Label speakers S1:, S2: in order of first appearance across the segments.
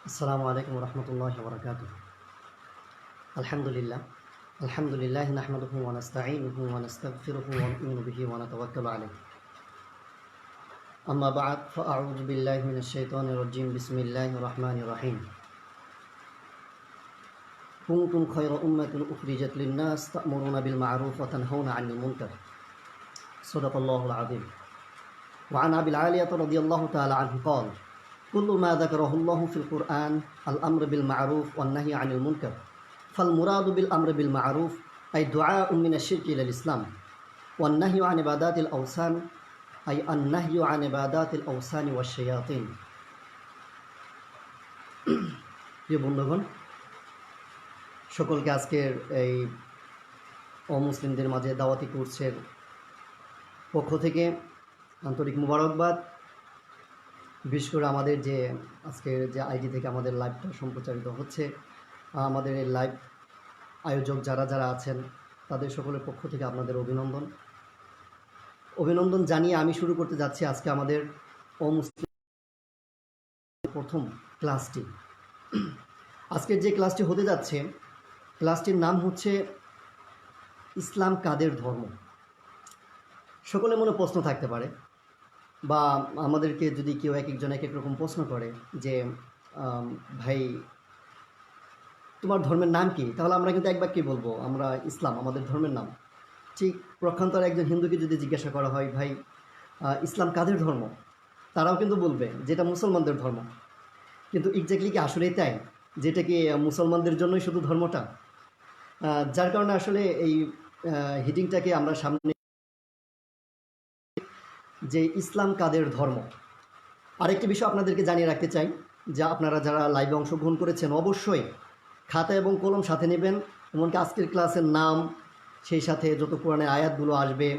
S1: আসসালামু আলাইকুম রহমতুল্লাহি ওয়া বারাকাতুহু। আলহামদুলিল্লাহ আলহামদুলিল্লাহি নাহমাদুহু ওয়া নাস্তাঈনুহু ওয়া নাস্তাগফিরুহু ওয়া নু'মিনু বিহি ওয়া নাতাওয়াক্কালু আলাইহি। আম্মা বা'দ ফাআউযু বিল্লাহি মিনাশ শাইতানির রাজীম। বিসমিল্লাহির রহমানির রহিম। কুনতুম খায়রা উম্মাতিন উখরিজাত লিন-নাস তা'মুরুনা বিল মা'রুফ ওয়া তানহাউনা 'আনিল মুনকার। সাদাকাল্লাহুল আযীম। ওয়া আন আবিল আলিয়াহ রাদিয়াল্লাহু তাআলা আনহু ক্বালা কুল্লু মা যাকারাহুল্লাহু ফিল কুরআন আল আমরু বিল মা'রুফ ওয়ান নাহয়ু আনিল মুনকার। ফাল মুরাদু বিল আমরি বিল মা'রুফ আই দুআউন মিনাশ শিরকি ইলাল ইসলাম ওয়ান নাহয়ু আন ইবাদাতিল আওসান আই আন নাহয়ু আন ইবাদাতিল আওসানি ওয়াশ শায়াতিন। প্রিয় বন্ধুগণ, সকলকে আজকের এই অমুসলিমদের মাঝে দাওয়াতি কোর্সের পক্ষ থেকে আন্তরিক মুবারকবাদ। বিশেষ করে আমাদের যে আজকের যে আইডি থেকে আমাদের লাইভটা সম্প্রচারিত হচ্ছে, আমাদের এই লাইভ আয়োজক যারা যারা আছেন তাদের সকলের পক্ষ থেকে আপনাদের অভিনন্দন জানিয়ে আমি শুরু করতে যাচ্ছি আজকে আমাদের অমুসলিম প্রথম ক্লাসটি। আজকের যে ক্লাসটি হতে যাচ্ছে, ক্লাসটির নাম হচ্ছে ইসলাম কাদের ধর্ম। সকলের মনে প্রশ্ন থাকতে পারে, বা আমাদেরকে যদি কেউ এক একজন এক এক রকম প্রশ্ন করে যে ভাই তোমার ধর্মের নাম কি, তাহলে আমরা কিন্তু এক বাক্যে বলবো আমরা ইসলাম আমাদের ধর্মের নাম। ঠিক প্রক্ষান্তরে একজন হিন্দুকে যদি জিজ্ঞাসা করা হয় ভাই ইসলাম কাদের ধর্ম, তারাও কিন্তু বলবে যেটা মুসলমানদের ধর্ম। কিন্তু এক্স্যাক্টলি কি আসলেই তাই? যেটা কি মুসলমানদের জন্যই শুধু ধর্মটা? যার কারণে আসলে এই হিডিংটাকে আমরা সামনে, যে ইসলাম কাদের ধর্ম। আরেকটি বিষয় আপনাদেরকে জানিয়ে রাখতে চাই যে আপনারা যারা লাইভে অংশগ্রহণ করেছেন অবশ্যই খাতা এবং কলম সাথে নেবেন। এমনকি আজকের ক্লাসের নাম, সেই সাথে যত কোরআনের আয়াতগুলো আসবে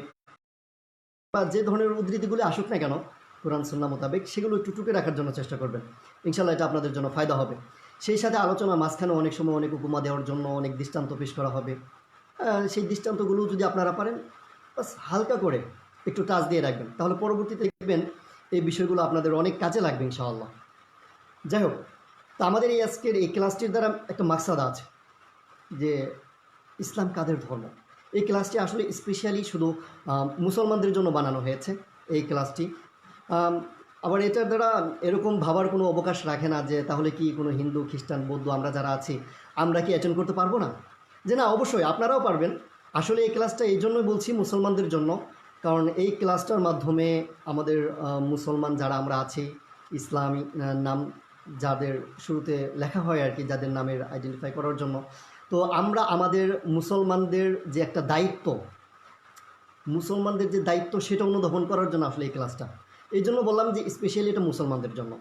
S1: বা যে ধরনের উদ্ধৃতিগুলো আসুক না কেন কোরআন সুন্নাহ মোতাবেক, সেগুলো একটু টুকে রাখার জন্য চেষ্টা করবেন। ইনশাল্লাহ এটা আপনাদের জন্য ফায়দা হবে। সেই সাথে আলোচনার মাঝখানে অনেক সময় অনেক উপমা দেওয়ার জন্য অনেক দৃষ্টান্ত পেশ করা হবে। সেই দৃষ্টান্তগুলো যদি আপনারা পারেন বাস হালকা করে একটু টাচ দিয়ে রাখবেন, তাহলে পরবর্তীতে দেখবেন এই বিষয়গুলো আপনাদের অনেক কাজে লাগবে ইনশাআল্লাহ। যাই হোক, তো আমাদের এই আজকের এই ক্লাসটির দ্বারা একটা মাকসাদ আছে যে ইসলাম কাদের ধর্ম। এই ক্লাসটি আসলে স্পেশালি শুধু মুসলমানদের জন্য বানানো হয়েছে এই ক্লাসটি। আবার এটার দ্বারা এরকম ভাবার কোনো অবকাশ রাখে না যে তাহলে কি কোনো হিন্দু, খ্রিস্টান, বৌদ্ধ আমরা যারা আছি আমরা কি অ্যাটেন্ড করতে পারবো না? যে না, অবশ্যই আপনারাও পারবেন। আসলে এই ক্লাসটা এই জন্যই বলছি মুসলমানদের জন্য, কারণ এই ক্লাসটার মাধ্যমে আমাদের মুসলমান যারা আমরা আছি, ইসলামী নাম যাদের শুরুতে লেখা হয় আর কি, যাদের নামের আইডেন্টিফাই করার জন্য, তো আমরা আমাদের মুসলমানদের যে একটা দায়িত্ব, মুসলমানদের যে দায়িত্ব সেটা অনুধাবন করার জন্য আসলে এই ক্লাসটা। এই জন্য বললাম যে স্পেশালি এটা মুসলমানদের জন্য।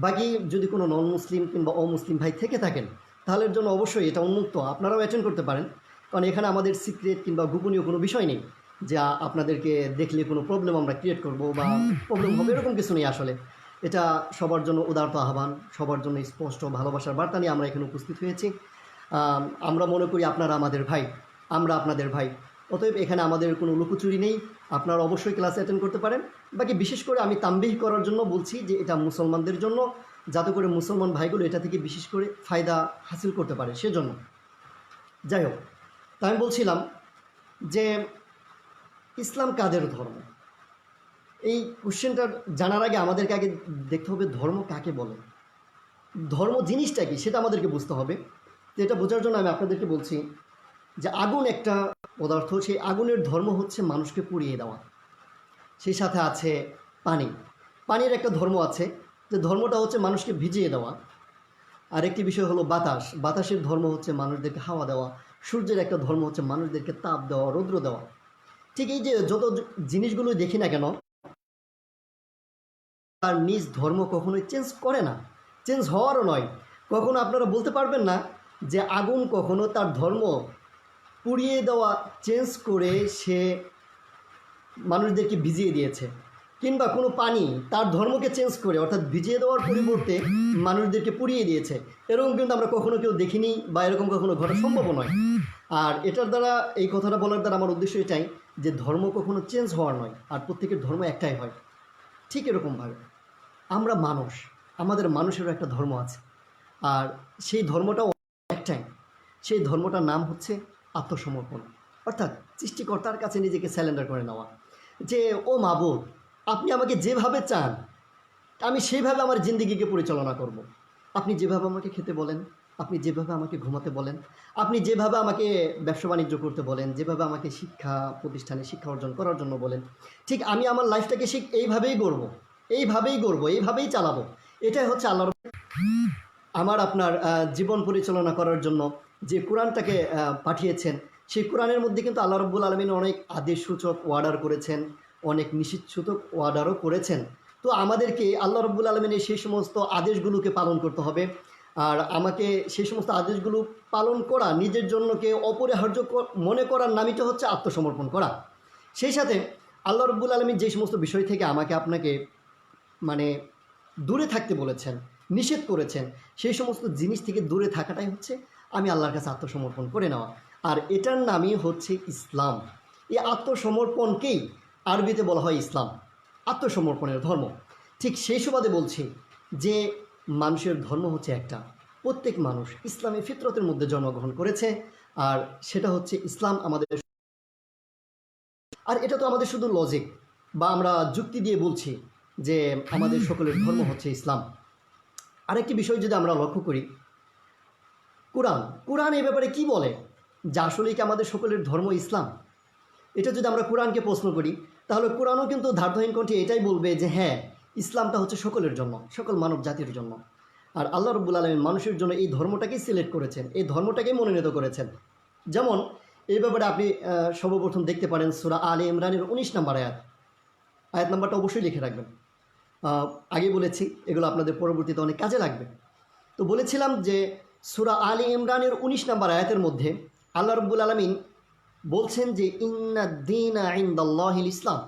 S1: বাকি যদি কোনো নন মুসলিম কিংবা অমুসলিম ভাই থেকে থাকেন তাহলে এর জন্য অবশ্যই এটা উন্মুক্ত, আপনারাও অ্যাটেন্ড করতে পারেন। কারণ এখানে আমাদের সিক্রেট কিংবা গোপনীয় কোনো বিষয় নেই যা আপনাদেরকে দেখলে কোনো প্রবলেম আমরা ক্রিয়েট করব বা প্রবলেম হবে, এরকম কিছু নেই। আসলে এটা সবার জন্য উদারত আহ্বান, সবার জন্য স্পষ্ট ভালোবাসার বার্তা নিয়ে আমরা এখানে উপস্থিত হয়েছি। আমরা মনে করি আপনারা আমাদের ভাই, আমরা আপনাদের ভাই। অতএব এখানে আমাদের কোনো লুকোচুরি নেই, আপনারা অবশ্যই ক্লাস অ্যাটেন্ড করতে পারেন। বাকি বিশেষ করে আমি তাম্বিহ করার জন্য বলছি যে এটা মুসলমানদের জন্য, যাতে করে মুসলমান ভাইগুলো এটা থেকে বিশেষ করে ফায়দা হাসিল করতে পারে, সেজন্য। যাই হোক, তা আমি বলছিলাম যে ইসলাম কাদের ধর্ম, এই কোশ্চেনটা জানার আগে আমাদেরকে আগে দেখতে হবে ধর্ম কাকে বলে, ধর্ম জিনিসটা কি সেটা আমাদেরকে বুঝতে হবে। তো এটা বোঝার জন্য আমি আপনাদেরকে বলছি যে আগুন একটা পদার্থ, সেই আগুনের ধর্ম হচ্ছে মানুষকে পুড়িয়ে দেওয়া। সেই সাথে আছে পানি, পানির একটা ধর্ম আছে যে ধর্মটা হচ্ছে মানুষকে ভিজিয়ে দেওয়া। আরেকটি বিষয় হলো বাতাস, বাতাসের ধর্ম হচ্ছে মানুষদেরকে হাওয়া দেওয়া। সূর্যের একটা ধর্ম হচ্ছে মানুষদেরকে তাপ দেওয়া, রৌদ্র দেওয়া। ঠিক এই যে যত জিনিসগুলো দেখি না কেন, তার নিজ ধর্ম কখনোই চেঞ্জ করে না, চেঞ্জ হওয়ারও নয়। কখনো আপনারা বলতে পারবেন না যে আগুন কখনো তার ধর্ম পুড়িয়ে দেওয়া চেঞ্জ করে সে মানুষদেরকে ভিজিয়ে দিয়েছে, কিংবা কোনো পানি তার ধর্মকে চেঞ্জ করে অর্থাৎ ভিজিয়ে দেওয়ার পরিবর্তে মানুষদেরকে পুড়িয়ে দিয়েছে। এরকম কিন্তু আমরা কখনো কেউ দেখিনি বা এরকম কখনো ঘটা সম্ভব নয়। আর এটার দ্বারা, এই কথাটা বলার দ্বারা আমার উদ্দেশ্য এটাই যে ধর্ম কখনো চেঞ্জ হওয়ার নয়, আর প্রত্যেকের ধর্ম একটাই হয়। ঠিক এরকমভাবে আমরা মানুষ, আমাদের মানুষেরও একটা ধর্ম আছে। আর সেই ধর্মটাও একটাই, সেই ধর্মটার নাম হচ্ছে আত্মসমর্পণ, অর্থাৎ সৃষ্টিকর্তার কাছে নিজেকে স্যালেন্ডার করে নেওয়া, যে ও মাবুদ, আপনি আমাকে যেভাবে চান আমি সেইভাবে আমার জিন্দিগিকে পরিচালনা করব। আপনি যেভাবে আমাকে খেতে বলেন, আপনি যেভাবে আমাকে ঘুমাতে বলেন, আপনি যেভাবে আমাকে ব্যবসা বাণিজ্য করতে বলেন, যেভাবে আমাকে শিক্ষা প্রতিষ্ঠানে শিক্ষা অর্জন করার জন্য বলেন, ঠিক আমি আমার লাইফটাকে এইভাবেই গড়ব, এইভাবেই চালাবো। এটাই হচ্ছে আল্লাহর আমার আপনার জীবন পরিচালনা করার জন্য যে কোরআনটাকে পাঠিয়েছেন। সেই কোরআনের মধ্যে কিন্তু আল্লাহ রব্বুল আলমিন অনেক আদেশসূচক ওয়ার্ডার করেছেন, অনেক নিষেধসূচক ওয়ার্ডারও করেছেন। তো আমাদেরকে আল্লাহ রব্বুল আলমিনের সেই সমস্ত আদেশগুলোকে পালন করতে হবে। আর আমাকে সেই সমস্ত আদেশগুলো পালন করা, নিজের জন্যকে অপরিহার্য মনে করার নামইটা হচ্ছে আত্মসমর্পণ করা। সেই সাথে আল্লাহ রব্বুল আলমিন যে সমস্ত বিষয় থেকে আমাকে আপনাকে মানে দূরে থাকতে বলেছেন, নিষেধ করেছেন, সেই সমস্ত জিনিস থেকে দূরে থাকাটাই হচ্ছে আমি আল্লাহর কাছে আত্মসমর্পণ করে নেওয়া। আর এটার নামই হচ্ছে ইসলাম। এই আত্মসমর্পণকেই আরবিতে বলা হয় ইসলাম, আত্মসমর্পণের ধর্ম। ঠিক সেই সুবাদে বলছি যে মানুষের ধর্ম হচ্ছে একটা, প্রত্যেক মানুষ ইসলামী ফিতরতের মধ্যে জন্মগ্রহণ করেছে, আর সেটা হচ্ছে ইসলাম আমাদের। আর এটা তো আমাদের শুধু লজিক বা আমরা যুক্তি দিয়ে বলছি যে আমাদের সকলের ধর্ম হচ্ছে ইসলাম। আরেকটি বিষয় যদি আমরা লক্ষ্য করি, কোরআন এই ব্যাপারে কি বলে, যে আসলেই কি আমাদের সকলের ধর্ম ইসলাম? এটা যদি আমরা কোরআনকে প্রশ্ন করি, তাহলে কোরআনও কিন্তু ধার্ধহীন কণ্ঠে এটাই বলবে যে হ্যাঁ, ইসলামটা হচ্ছে সকলের জন্য, সকল মানব জাতির জন্য। আর আল্লাহ রব্বুল আলমিন মানুষের জন্য এই ধর্মটাকেই সিলেক্ট করেছেন, এই ধর্মটাকেই মনোনীত করেছেন। যেমন এই ব্যাপারে আপনি সর্বপ্রথম দেখতে পারেন সূরা আলে ইমরানের 19 নম্বর আয়াত নাম্বারটা অবশ্যই লিখে রাখবেন। আগে বলেছি এগুলো আপনাদের পরবর্তীতে অনেক কাজে লাগবে। তো বলেছিলাম যে সূরা আলে ইমরানের 19 নম্বর আয়াতের মধ্যে আল্লাহ রব্বুল আলমিন বলছেন যে ইন্নাদ্দীনা ইনদাল্লাহিল ইসলাম,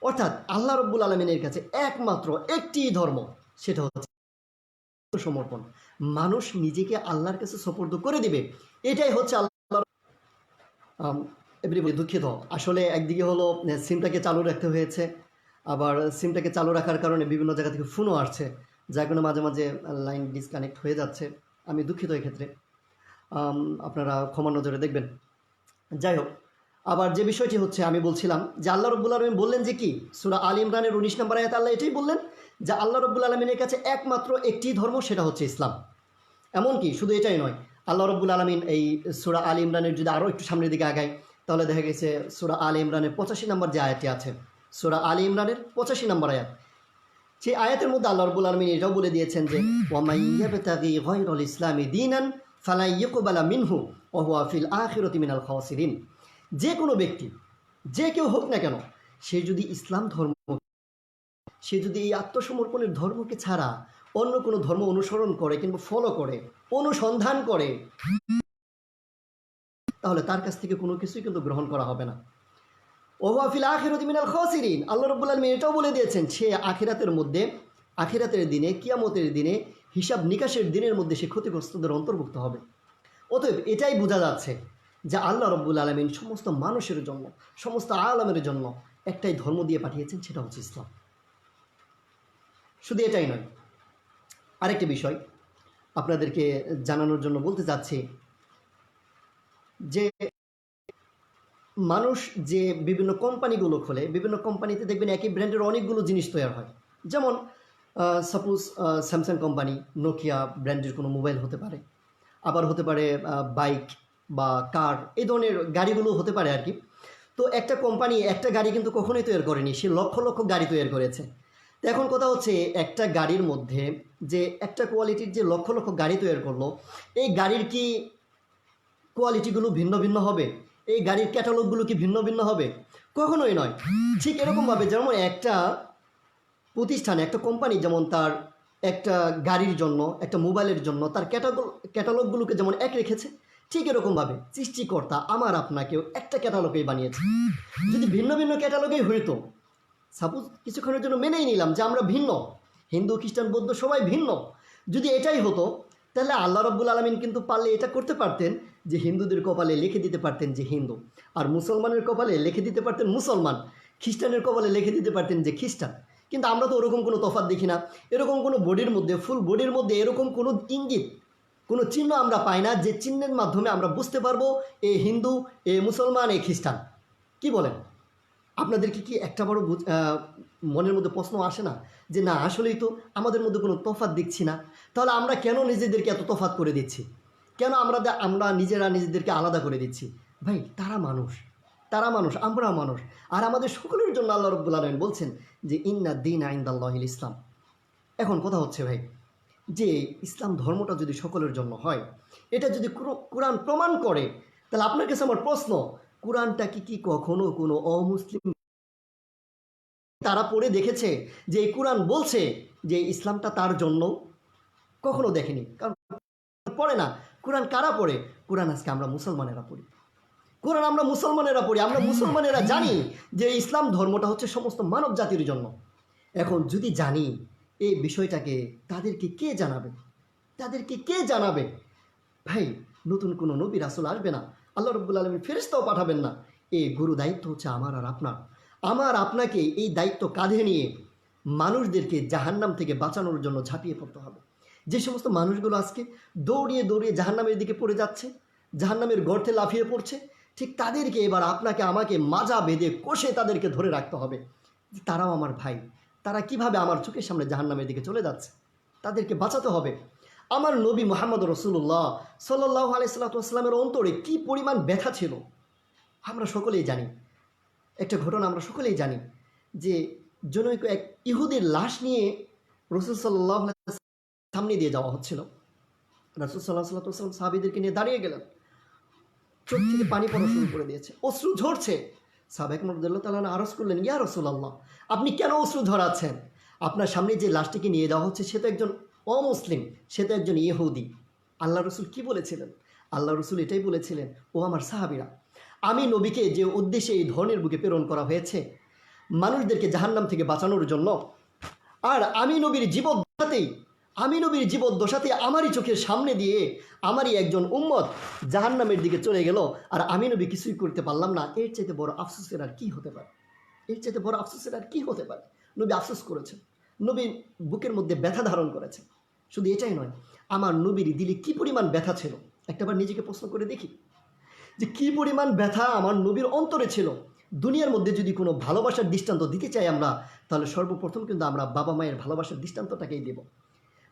S1: অর্থাৎ আল্লাহ রব্বুল আলমিনের কাছে একমাত্র একটি ধর্ম, সেটা হচ্ছে সমর্পণ। মানুষ নিজেকে আল্লাহর কাছে সোপর্দ করে দিবে, এটাই হচ্ছে আল্লাহ। দুঃখিত, আসলে একদিকে হলো সিমটাকে চালু রাখতে হয়েছে, আবার সিমটাকে চালু রাখার কারণে বিভিন্ন জায়গা থেকে ফোনও আসছে, যার কারণে মাঝে মাঝে লাইন ডিসকানেক্ট হয়ে যাচ্ছে। আমি দুঃখিত এক্ষেত্রে, আপনারা ক্ষমা নজরে দেখবেন। যাই হোক, আবার যে বিষয়টি হচ্ছে আমি বলছিলাম যে আল্লাহ রব্বুল আলমিন বললেন যে কি, সূরা আল ইমরানের 19 নম্বর আয়াতে আল্লাহ এটাই বললেন যে আল্লাহ রব্বুল আলমিনের কাছে একমাত্র একটি ধর্ম, সেটা হচ্ছে ইসলাম। এমনকি শুধু এটাই নয়, আল্লাহ রব্বুল আলমিন এই সূরা আল ইমরানের যদি আরও একটু সামনের দিকে আগায়, তাহলে দেখা গেছে সূরা আল ইমরানের 85 নম্বর যে আয়াতটি আছে, সূরা আল ইমরানের 85 নম্বর আয়াত, সেই আয়াতের মধ্যে আল্লাহ রব্বুল আলমিন এটাও বলে দিয়েছেন যে ওয়ামান ইয়াবতাগি গায়রাল ইসলামি দীনান ফালা ইউকবালা মিনহু ওয়া হুয়া ফিল আখিরাতি মিনাল খাসিরিন। যে কোনো ব্যক্তি, যে কেউ হোক না কেন, সে যদি ইসলাম ধর্ম, সে যদি এই আত্মসমর্পণের ধর্মকে ছাড়া অন্য কোনো ধর্ম অনুসরণ করে কিংবা ফলো করে, অনুসন্ধান করে, তাহলে তার কাছ থেকে কোনো কিছুই কিন্তু গ্রহণ করা হবে না। ওয়া ফিল আখিরাতি মিনাল খাসিরিন, আল্লাহ রাব্বুল আলামিন এটাও বলে দিয়েছেন সে আখিরাতের মধ্যে, আখিরাতের দিনে, কিয়ামতের দিনে, হিসাব নিকাশের দিনের মধ্যে সে ক্ষতিগ্রস্তদের অন্তর্ভুক্ত হবে। অতএব এটাই বোঝা যাচ্ছে যে আল্লাহ রাব্বুল আলামিন সমস্ত মানুষের জন্য, সমস্ত আলামের জন্য একটাই ধর্ম দিয়ে পাঠিয়েছেন, সেটা হচ্ছে ইসলাম। শুধু এটাই নয়, আরেকটি বিষয় আপনাদেরকে জানানোর জন্য বলতে চাচ্ছি যে মানুষ যে বিভিন্ন কোম্পানিগুলো খোলে, বিভিন্ন কোম্পানিতে দেখবেন একই ব্র্যান্ডের অনেকগুলো জিনিস তৈরি হয়। যেমন সাপোজ স্যামসাং কোম্পানি, নোকিয়া ব্র্যান্ডের কোনো মোবাইল হতে পারে, আবার হতে পারে বাইক বা কার, এই ধরনের গাড়িগুলো হতে পারে আর কি। তো একটা কোম্পানি একটা গাড়ি কিন্তু কখনোই তৈরি করেনি, সে লক্ষ লক্ষ গাড়ি তৈরি করেছে। তো এখন কথা হচ্ছে একটা গাড়ির মধ্যে যে একটা কোয়ালিটির যে লক্ষ লক্ষ গাড়ি তৈরি করলো, এই গাড়ির কি কোয়ালিটিগুলো ভিন্ন ভিন্ন হবে? এই গাড়ির ক্যাটালগুলো কি ভিন্ন ভিন্ন হবে? কখনোই নয়। ঠিক এরকমভাবে যেমন একটা প্রতিষ্ঠান, একটা কোম্পানি যেমন তার একটা গাড়ির জন্য, একটা মোবাইলের জন্য তার ক্যাটালগুলোকে যেমন এক রেখেছে, ঠিক এরকমভাবে সৃষ্টিকর্তা আমার আপনাকেও একটা ক্যাটালগেই বানিয়েছে। যদি ভিন্ন ভিন্ন ক্যাটালগেই হইতো, সাপোজ কিছুক্ষণের জন্য মেনেই নিলাম যে আমরা ভিন্ন, হিন্দু খ্রিস্টান বৌদ্ধ সবাই ভিন্ন, যদি এটাই হতো, তাহলে আল্লাহ রাব্বুল আলামিন কিন্তু পারলে এটা করতে পারতেন যে হিন্দুদের কপালে লিখে দিতে পারতেন যে হিন্দু, আর মুসলমানের কপালে লিখে দিতে পারতেন মুসলমান, খ্রিস্টানের কপালে লিখে দিতে পারতেন যে খ্রিস্টান। কিন্তু আমরা তো ওরকম কোনো তফাৎ দেখি না। এরকম কোনো বডির মধ্যে, ফুল বডির মধ্যে এরকম কোনো ইঙ্গিত, কোনো চিহ্ন আমরা পাই না যে চিহ্নের মাধ্যমে আমরা বুঝতে পারবো এ হিন্দু, এ মুসলমান, এ খ্রিস্টান। কি বলেন? আপনাদেরকে কি একটা বড় মনের মধ্যে প্রশ্ন আসে না যে না আসলেই তো আমাদের মধ্যে কোনো তফাৎ দেখছি না, তাহলে আমরা কেন নিজেদেরকে এত তফাৎ করে দিচ্ছি? কেন আমরা নিজেরা নিজেদেরকে আলাদা করে দিচ্ছি? ভাই তারা মানুষ, আমরা মানুষ। আর আমাদের সকলের জন্য আল্লাহ রাব্বুল আলামিন বলছেন যে ইন্না দীনা ইনদাল্লাহিল ইসলাম। এখন কথা হচ্ছে ভাই, যে ইসলাম ধর্মটা যদি সকলের জন্য হয়, এটা যদি কোরআন প্রমাণ করে, তাহলে আপনার কাছে আমার প্রশ্ন, কোরআনটা কি কখনো কোনো অমুসলিম তারা পড়ে দেখেছে যে এই কোরআন বলছে যে ইসলামটা তার জন্য? কখনো দেখেনি। কারণ পড়ে না। কোরআন কারা পড়ে? কোরআন আজকে আমরা মুসলমানেরা পড়ি। আমরা মুসলমানেরা জানি যে ইসলাম ধর্মটা হচ্ছে সমস্ত মানব জাতির জন্য। এখন যদি জানি এই বিষয়টাকে, তাদেরকে কে জানাবে? ভাই নতুন কোনো নবী রাসূল আসবে না, আল্লাহ রাব্বুল আলামিন ফেরেশতাও পাঠাবেন না। এই গুরু দায়িত্ব হচ্ছে আমার আর আপনার। আপনাকে এই দায়িত্ব কাঁধে নিয়ে মানুষদেরকে জাহান্নাম থেকে বাঁচানোর জন্য ঝাঁপিয়ে পড়তে হবে। যে সমস্ত মানুষগুলো আজকে দৌড়িয়ে জাহান্নামের দিকে পড়ে যাচ্ছে, জাহান্নামের গর্তে লাফিয়ে পড়ছে, ঠিক তাদেরকে এবার আপনাকে আমাকে মাজা বেঁধে কষে তাদেরকে ধরে রাখতে হবে। তারাও আমার ভাই, তারা কিভাবে আমার চোখের সামনে জাহান্নামের দিকে চলে যাচ্ছে, তাদেরকে বাঁচাতে হবে। আমার নবী মুহাম্মদ রাসূলুল্লাহ সাল্লাল্লাহু আলাইহি ওয়াসাল্লামের অন্তরে কি পরিমাণ ব্যথা ছিল আমরা সকলেই জানি। একটা ঘটনা আমরা সকলেই জানি যে জনৈক এক ইহুদির লাশ নিয়ে রাসূল সাল্লাল্লাহু আলাইহি ওয়াসাল্লামের সামনে দিয়ে যাওয়া হচ্ছিল। রাসূল সাল্লাল্লাহু আলাইহি ওয়াসাল্লাম সাহাবীদেরকে নিয়ে দাঁড়িয়ে গেলেন। চোখ থেকে পানি পড়া শুরু করে দিয়েছে, অশ্রু ঝরছে। সাহাবা একরাম রাদিয়াল্লাহু তাআলা আরজ করলেন, ইয়া রাসূলুল্লাহ, আপনি কেন অশ্রু ঝরাচ্ছেন? আপনার সামনে যে লাশটিকে নিয়ে যাওয়া হচ্ছে সে তো একজন অমুসলিম, সে তো একজন ইহুদি। আল্লাহ রসুল কি বলেছিলেন? আল্লাহ রসুল এটাই বলেছিলেন, ও আমার সাহাবীরা, আমি নবীকে যে উদ্দেশ্যে এই ধরনের বুকে প্রেরণ করা হয়েছে মানুষদেরকে জাহান্নাম থেকে বাঁচানোর জন্য, আর আমি নবীর জীবদ্দশাতেই আমারই চোখের সামনে দিয়ে আমারই একজন উম্মত জাহান্নামের দিকে চলে গেল, আর আমি নবী কিছুই করতে পারলাম না। এর চাইতে বড় আফসোসের আর কি হতে পারে? নবী আফসোস করেছেন, নবী বুকের মধ্যে ব্যথা ধারণ করেছেন। শুধু এটাই নয়, আমার নবীর দিলে কি পরিমাণ ব্যথা ছিল একটাবার নিজেকে প্রশ্ন করে দেখি যে কি পরিমাণ ব্যথা আমার নবীর অন্তরে ছিল। দুনিয়ার মধ্যে যদি কোনো ভালোবাসার দৃষ্টান্ত দিতে চাই আমরা, তাহলে সর্বপ্রথম কিন্তু আমরা বাবা মায়ের ভালোবাসার দৃষ্টান্তটাকেই দেব।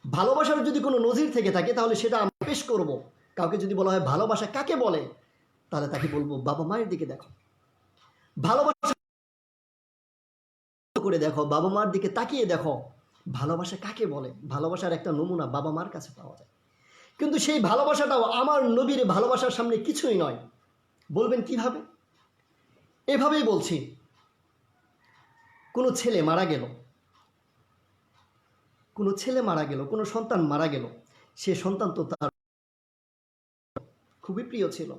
S1: ভালোবাসার যদি কোনো নজির থেকে থাকে তাহলে সেটা আমরা পেশ করব। কাউকে যদি বলা হয় ভালোবাসা কাকে বলে, তাহলে তাকে বলবো বাবা মায়ের দিকে দেখো, ভালোবাসা করে দেখো, বাবা মার দিকে তাকিয়ে দেখো ভালোবাসা কাকে বলে। ভালোবাসার একটা নমুনা বাবা মার কাছে পাওয়া যায়, কিন্তু সেই ভালোবাসাটাও আমার নবীর ভালোবাসার সামনে কিছুই নয়। বলবেন কিভাবে? এভাবেই বলছি, কোনো ছেলে মারা গেল, কোনো সন্তান মারা গেল, সে সন্তান তো তার খুবই প্রিয় ছিল।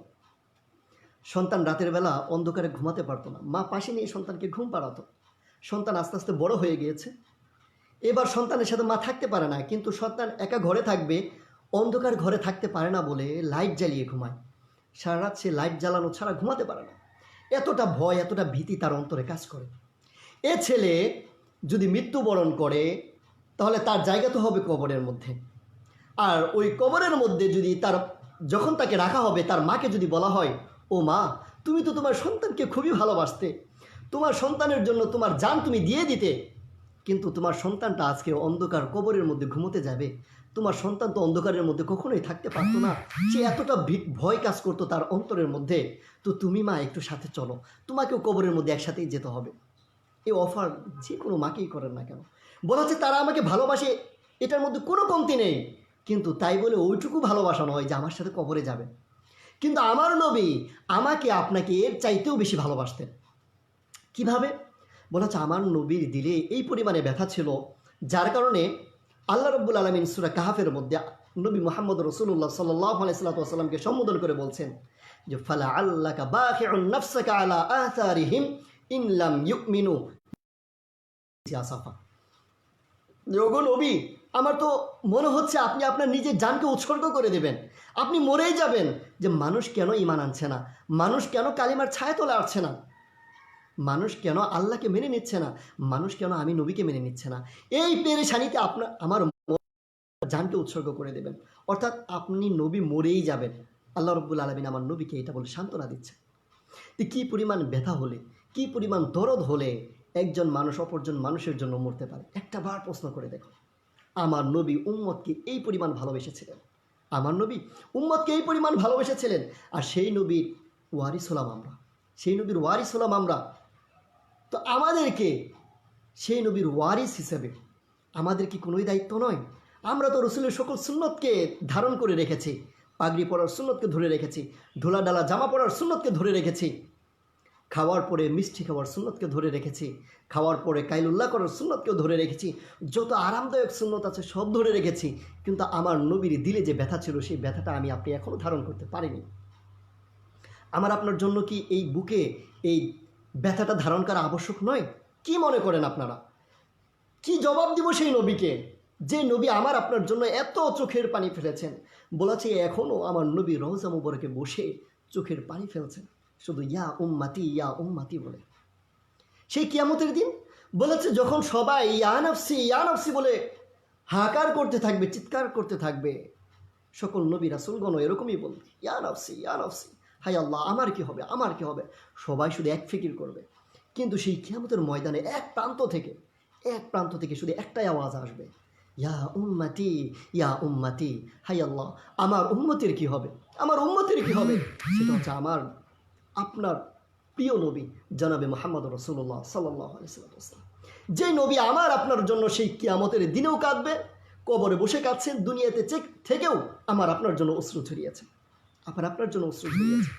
S1: সন্তান রাতের বেলা অন্ধকারে ঘুমাতে পারতো না, মা পাশে নিয়ে সন্তানকে ঘুম পাড়াতো। সন্তান আস্তে আস্তে বড় হয়ে গিয়েছে, এবার সন্তানের সাথে মা থাকতে পারে না, কিন্তু সন্তান একা ঘরে থাকবে, অন্ধকার ঘরে থাকতে পারে না বলে লাইট জ্বালিয়ে ঘুমায়। সারা রাত সে লাইট জ্বালানো ছাড়া ঘুমাতে পারে না। এতটা ভয়, এতটা ভীতি তার অন্তরে কাজ করে। এ ছেলে যদি মৃত্যুবরণ করে তাহলে তার জায়গা তো হবে কবরের মধ্যে, আর ওই কবরের মধ্যে যদি যখন তাকে রাখা হবে, তার মাকে যদি বলা হয়, ও মা, তুমি তো তোমার সন্তানকে খুবই ভালোবাসতে, তোমার সন্তানের জন্য তোমার জান তুমি দিয়ে দিতে, কিন্তু তোমার সন্তানটা আজকে অন্ধকার কবরের মধ্যে ঘুমোতে যাবে, তোমার সন্তান তো অন্ধকারের মধ্যে কখনোই থাকতে পারতো না, সে এতটা ভয় কাজ করতো তার অন্তরের মধ্যে, তো তুমি মা একটু সাথে চলো, তোমাকেও কবরের মধ্যে একসাথেই যেতে হবে। এই অফার যে কোনো মাকেই করেন না কেন। বলা হচ্ছে তারা আমাকে ভালোবাসে, এটার মধ্যে কোনো কমতি নেই, কিন্তু তাই বলে ওইটুকু ভালোবাসা নয় যে আমার সাথে কবরে যাবে। কিন্তু আমার নবী আমাকে আপনাকে এর চাইতেও বেশি ভালোবাসতেন। কিভাবে? বলা হচ্ছে আমার নবীর দিলে এই পরিমাণে ব্যথা ছিল, যার কারণে আল্লাহ রাব্বুল আলামিন সূরা কাহাফের মধ্যে নবী মুহাম্মদ রাসূলুল্লাহ সাল্লাল্লাহু আলাইহি ওয়াসাল্লামকে সম্বোধন করে বলছেন যে ফালা আল্লাকা বাখিউন নাফসাকা আলা আথারিহিম ইন লাম ইউমিনু আসাফা। ওগো নবী, আমার তো মনে হচ্ছে আপনি আপনার নিজের জানকে উৎসর্গ করে দেবেন, আপনি মরেই যাবেন, যে মানুষ কেন ঈমান আনছে না, মানুষ কেন কালিমার ছায়া তোলে আসছে না। মানুষ কেন আল্লাহকে মেনে নিচ্ছে না, মানুষ কেন আমি নবীকে মেনে নিচ্ছে না, এই পেরেশানিতে আমার জানকে উৎসর্গ করে দেবেন, অর্থাৎ আপনি নবী মরেই যাবেন। আল্লাহ রব্বুল আলমিন আমার নবীকে এটা বলে সান্ত্বনা দিচ্ছে। তো কী পরিমাণ ব্যথা হলে, কী পরিমাণ দরদ হলে একজন মানুষ অপরজন মানুষের জন্য মরতে পারে। একটা বার প্রশ্ন করে দেখো, আমার নবী উম্মতকে এই পরিমাণ ভালোবেসেছিলেন, আমার নবী উম্মতকে এই পরিমাণ ভালোবেসেছিলেন, আর সেই নবীর ওয়ারিস হলাম আমরা, সেই নবীর ওয়ারিস হলাম আমরা। তো আমাদেরকে সেই নবীর ওয়ারিস হিসেবে আমাদের কি কোনোই দায়িত্ব নয়? আমরা তো রসুলের সকল সুন্নতকে ধারণ করে রেখেছি, পাগড়ি পরার সুন্নতকে ধরে রেখেছি, ঢোলা ডালা জামা পরার সুন্নতকে ধরে রেখেছি, খাওয়ার পরে মিষ্টি খাওয়ার সুন্নতকে ধরে রেখেছি, খাওয়ার পরে কাইলুল্লাহ করার সুন্নতকেও ধরে রেখেছি, যত আরামদায়ক সুন্নত আছে সব ধরে রেখেছি। কিন্তু আমার নবীর দিলে যে ব্যথা ছিল, সেই ব্যথাটা আমি আপনি এখনও ধারণ করতে পারিনি। আমার আপনার জন্য কি এই বুকে এই ব্যথাটা ধারণ করা আবশ্যক নয়? কি মনে করেন আপনারা? কি জবাব দিব সেই নবীকে, যে নবী আমার আপনার জন্য এত চোখের পানি ফেলেছেন? বলেছে এখনও আমার নবী রওজা মুবারকে বসে চোখের পানি ফেলছেন, শুধু ইয়া উম্মাতি বলে। সেই কিয়ামতের দিন বলেছে যখন সবাই ইয়া নাফসি বলে হাহাকার করতে থাকবে, চিৎকার করতে থাকবে, সকল নবী রাসূলগণ এরকমই বলবে ইয়া নাফসি, হায় আল্লাহ আমার কি হবে, আমার কি হবে। সবাই শুধু এক ফিকির করবে। কিন্তু সেই কিয়ামতের ময়দানে এক প্রান্ত থেকে শুধু একটাই আওয়াজ আসবে, ইয়া উম্মাতি, হায় আল্লাহ আমার উম্মতের কি হবে, আমার উম্মতের কি হবে। সেটা হচ্ছে আমার আপনার প্রিয় নবী জনাবে মুহাম্মদ রাসূলুল্লাহ সাল্লাল্লাহু আলাইহি ওয়াসাল্লাম, যে নবী আমার আপনার জন্য সেই কিয়ামতের দিনেও কাঁদবে, কবরে বসে কাঁদছেন, দুনিয়াতে থেকেও আমার আপনার জন্য অশ্রু ছড়িয়েছে, আপনার জন্য অশ্রু ছড়িয়েছে।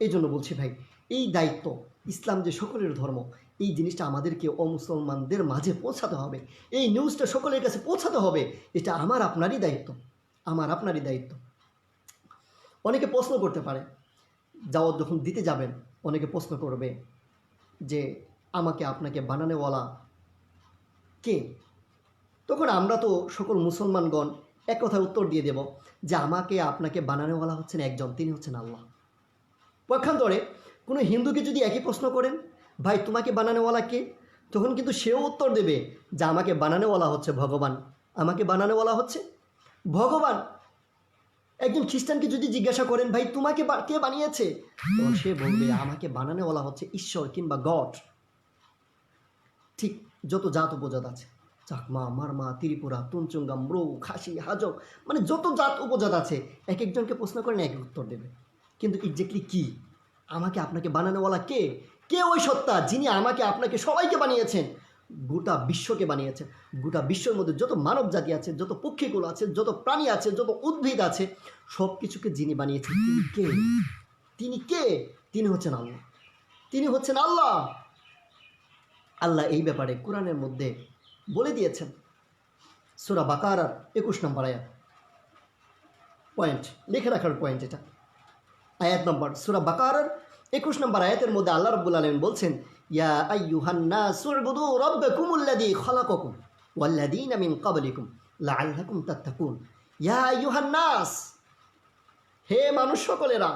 S1: এই জন্য বলছি ভাই, এই দায়িত্ব, ইসলাম যে সকলের ধর্ম, এই জিনিসটা আমাদেরকে অমুসলমানদের মাঝে পৌঁছাতে হবে, এই নিউজটা সকলের কাছে পৌঁছাতে হবে। এটা আমার আপনারই দায়িত্ব। অনেকে প্রশ্ন করতে পারে, দাওয়াত যখন দিতে যাবেন, অনেকে প্রশ্ন করবে যে আমাকে আপনাকে বানানেওয়ালা কে? তখন আমরা তো সকল মুসলমানগণ এক কথায় উত্তর দিয়ে দেব যে আমাকে আপনাকে বানানেওয়ালা হচ্ছেন একজন, তিনি হচ্ছেন আল্লাহ। পক্ষান্তরে কোনো হিন্দুকে যদি একই প্রশ্ন করেন, ভাই তোমাকে বানানেওয়ালা কে, তখন কিন্তু সেও উত্তর দেবে যে আমাকে বানানেওয়ালা হচ্ছে ভগবান, আমাকে বানানেওয়ালা হচ্ছে ভগবান। একজন খ্রিস্টানকে যদি জিজ্ঞাসা করেন, ভাই তোমাকে কে বানিয়েছে, তখন সে বলবে আমাকে বানানেওয়ালা হচ্ছে ঈশ্বর কিংবা গড। ঠিক যত জাত উপজাত আছে, চাকমা, মারমা, ত্রিপুরা, তুনচুঙ্গা, ম্রৌ, খাসি, হাজক, মানে যত জাত উপজাত আছে, এক একজনকে প্রশ্ন করেন এক উত্তর দেবে। কিন্তু এক্স্যাক্টলি কি আমাকে আপনাকে বানানোওয়ালা কে? কে ওই সত্তা যিনি আমাকে আপনাকে সবাইকে বানিয়েছেন, গোটা বিশ্বকে বানিয়েছেন। গোটা বিশ্বের মধ্যে যত মানব জাতি আছে, যত পক্ষীগুলো আছে, যত প্রাণী আছে, যত উদ্ভিদ আছে, সব কিছুকে যিনি বানিয়েছেন তিনি কে? তিনি হচ্ছেন আল্লাহ। আল্লাহ এই ব্যাপারে কোরআনের মধ্যে বলে দিয়েছেন। সূরা বাকারার 21 নম্বর আয়াত, পয়েন্ট লিখে রাখার পয়েন্ট এটা, আয়াত নম্বর সূরা বাকারার 21 নম্বর আয়াতের মধ্যে আল্লাহ রাব্বুল আলামিন বলছেন, ইয়া আইয়ুহান নাসু উবুদু রাব্বাকুমুল্লাযী খালাকাকুম ওয়াল্লাযীনা মিন ক্বাবলিকুম লাআল্লাকুম তাত্তাকুন। ইয়া আইয়ুহান নাস, হে মানুষ সকলেরা,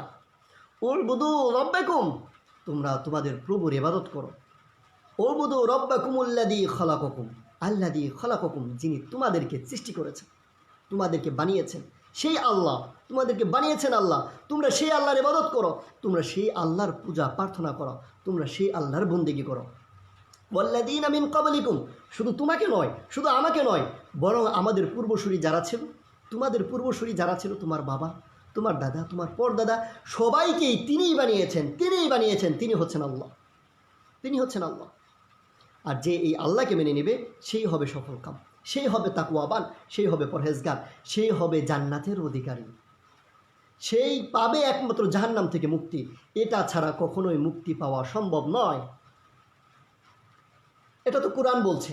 S1: উবুদু রাব্বাকুম, তোমরা তোমাদের প্রভুর ইবাদত করো। উবুদু রাব্বাকুমুল্লাযী খালাকাকুম, আল্লাযী খালাকাকুম, যিনি তোমাদেরকে সৃষ্টি করেছেন, তোমাদেরকে বানিয়েছেন, সেই আল্লাহ তোমাদেরকে বানিয়েছেন। আল্লাহ, তোমরা সেই আল্লাহর ইবাদত করো, তোমরা সেই আল্লাহর পূজা প্রার্থনা করো, তোমরা সেই আল্লাহর বন্দেগী করো। ওয়াল্লাযীনা মিন ক্বাবলিকুম, শুধু তোমাকে নয়, শুধু আমাকে নয়, বরং আমাদের পূর্বসূরি যারা ছিল, তোমাদের পূর্বসূরি যারা ছিল, তোমার বাবা, তোমার দাদা, তোমার পরদাদা, সবাইকেই তিনিই বানিয়েছেন। তিনি হচ্ছেন আল্লাহ। আর যে এই আল্লাহকে মেনে নেবে, সেই হবে সফলকাম, সেই হবে তাকওয়াবান, সেই হবে পরহেজগার, সেই হবে জান্নাতের অধিকারী, সেই পাবে একমাত্র জাহান্নাম থেকে মুক্তি। এটা ছাড়া কখনোই মুক্তি পাওয়া সম্ভব নয়। এটা তো কোরআন বলছে,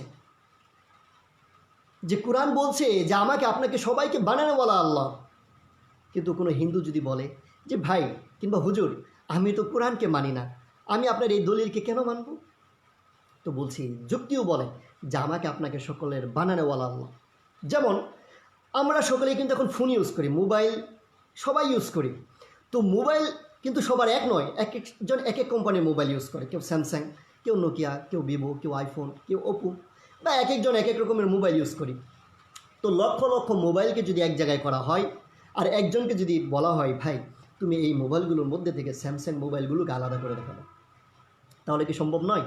S1: যে আমাকে আপনাকে সবাইকে বানানোওয়ালা আল্লাহ। কিন্তু কোনো হিন্দু যদি বলে যে ভাই কিংবা হুজুর, আমি তো কোরআনকে মানি না, আমি আপনার এই দলিলকে কেন মানব? তো বলছি, যুক্তিও বলে যে আমাকে আপনাকে সকলের বানানোওয়ালা আল্লাহ। যেমন আমরা সকলেই কিন্তু এখন ফোন ইউজ করি, মোবাইল সবাই ইউজ করি। তো মোবাইল কিন্তু সবার এক নয়, এক একজন এক এক কোম্পানির মোবাইল ইউজ করে। কেউ স্যামসাং, কেউ নোকিয়া, কেউ ভিভো, কেউ আইফোন, কেউ ওপো, বা এক একজন এক এক রকমের মোবাইল ইউজ করি। তো লক্ষ লক্ষ মোবাইলকে যদি এক জায়গায় করা হয় আর একজনকে যদি বলা হয় ভাই তুমি এই মোবাইলগুলোর মধ্যে থেকে স্যামসাং মোবাইলগুলোকে আলাদা করে দেখাবো, তাহলে কি সম্ভব নয়?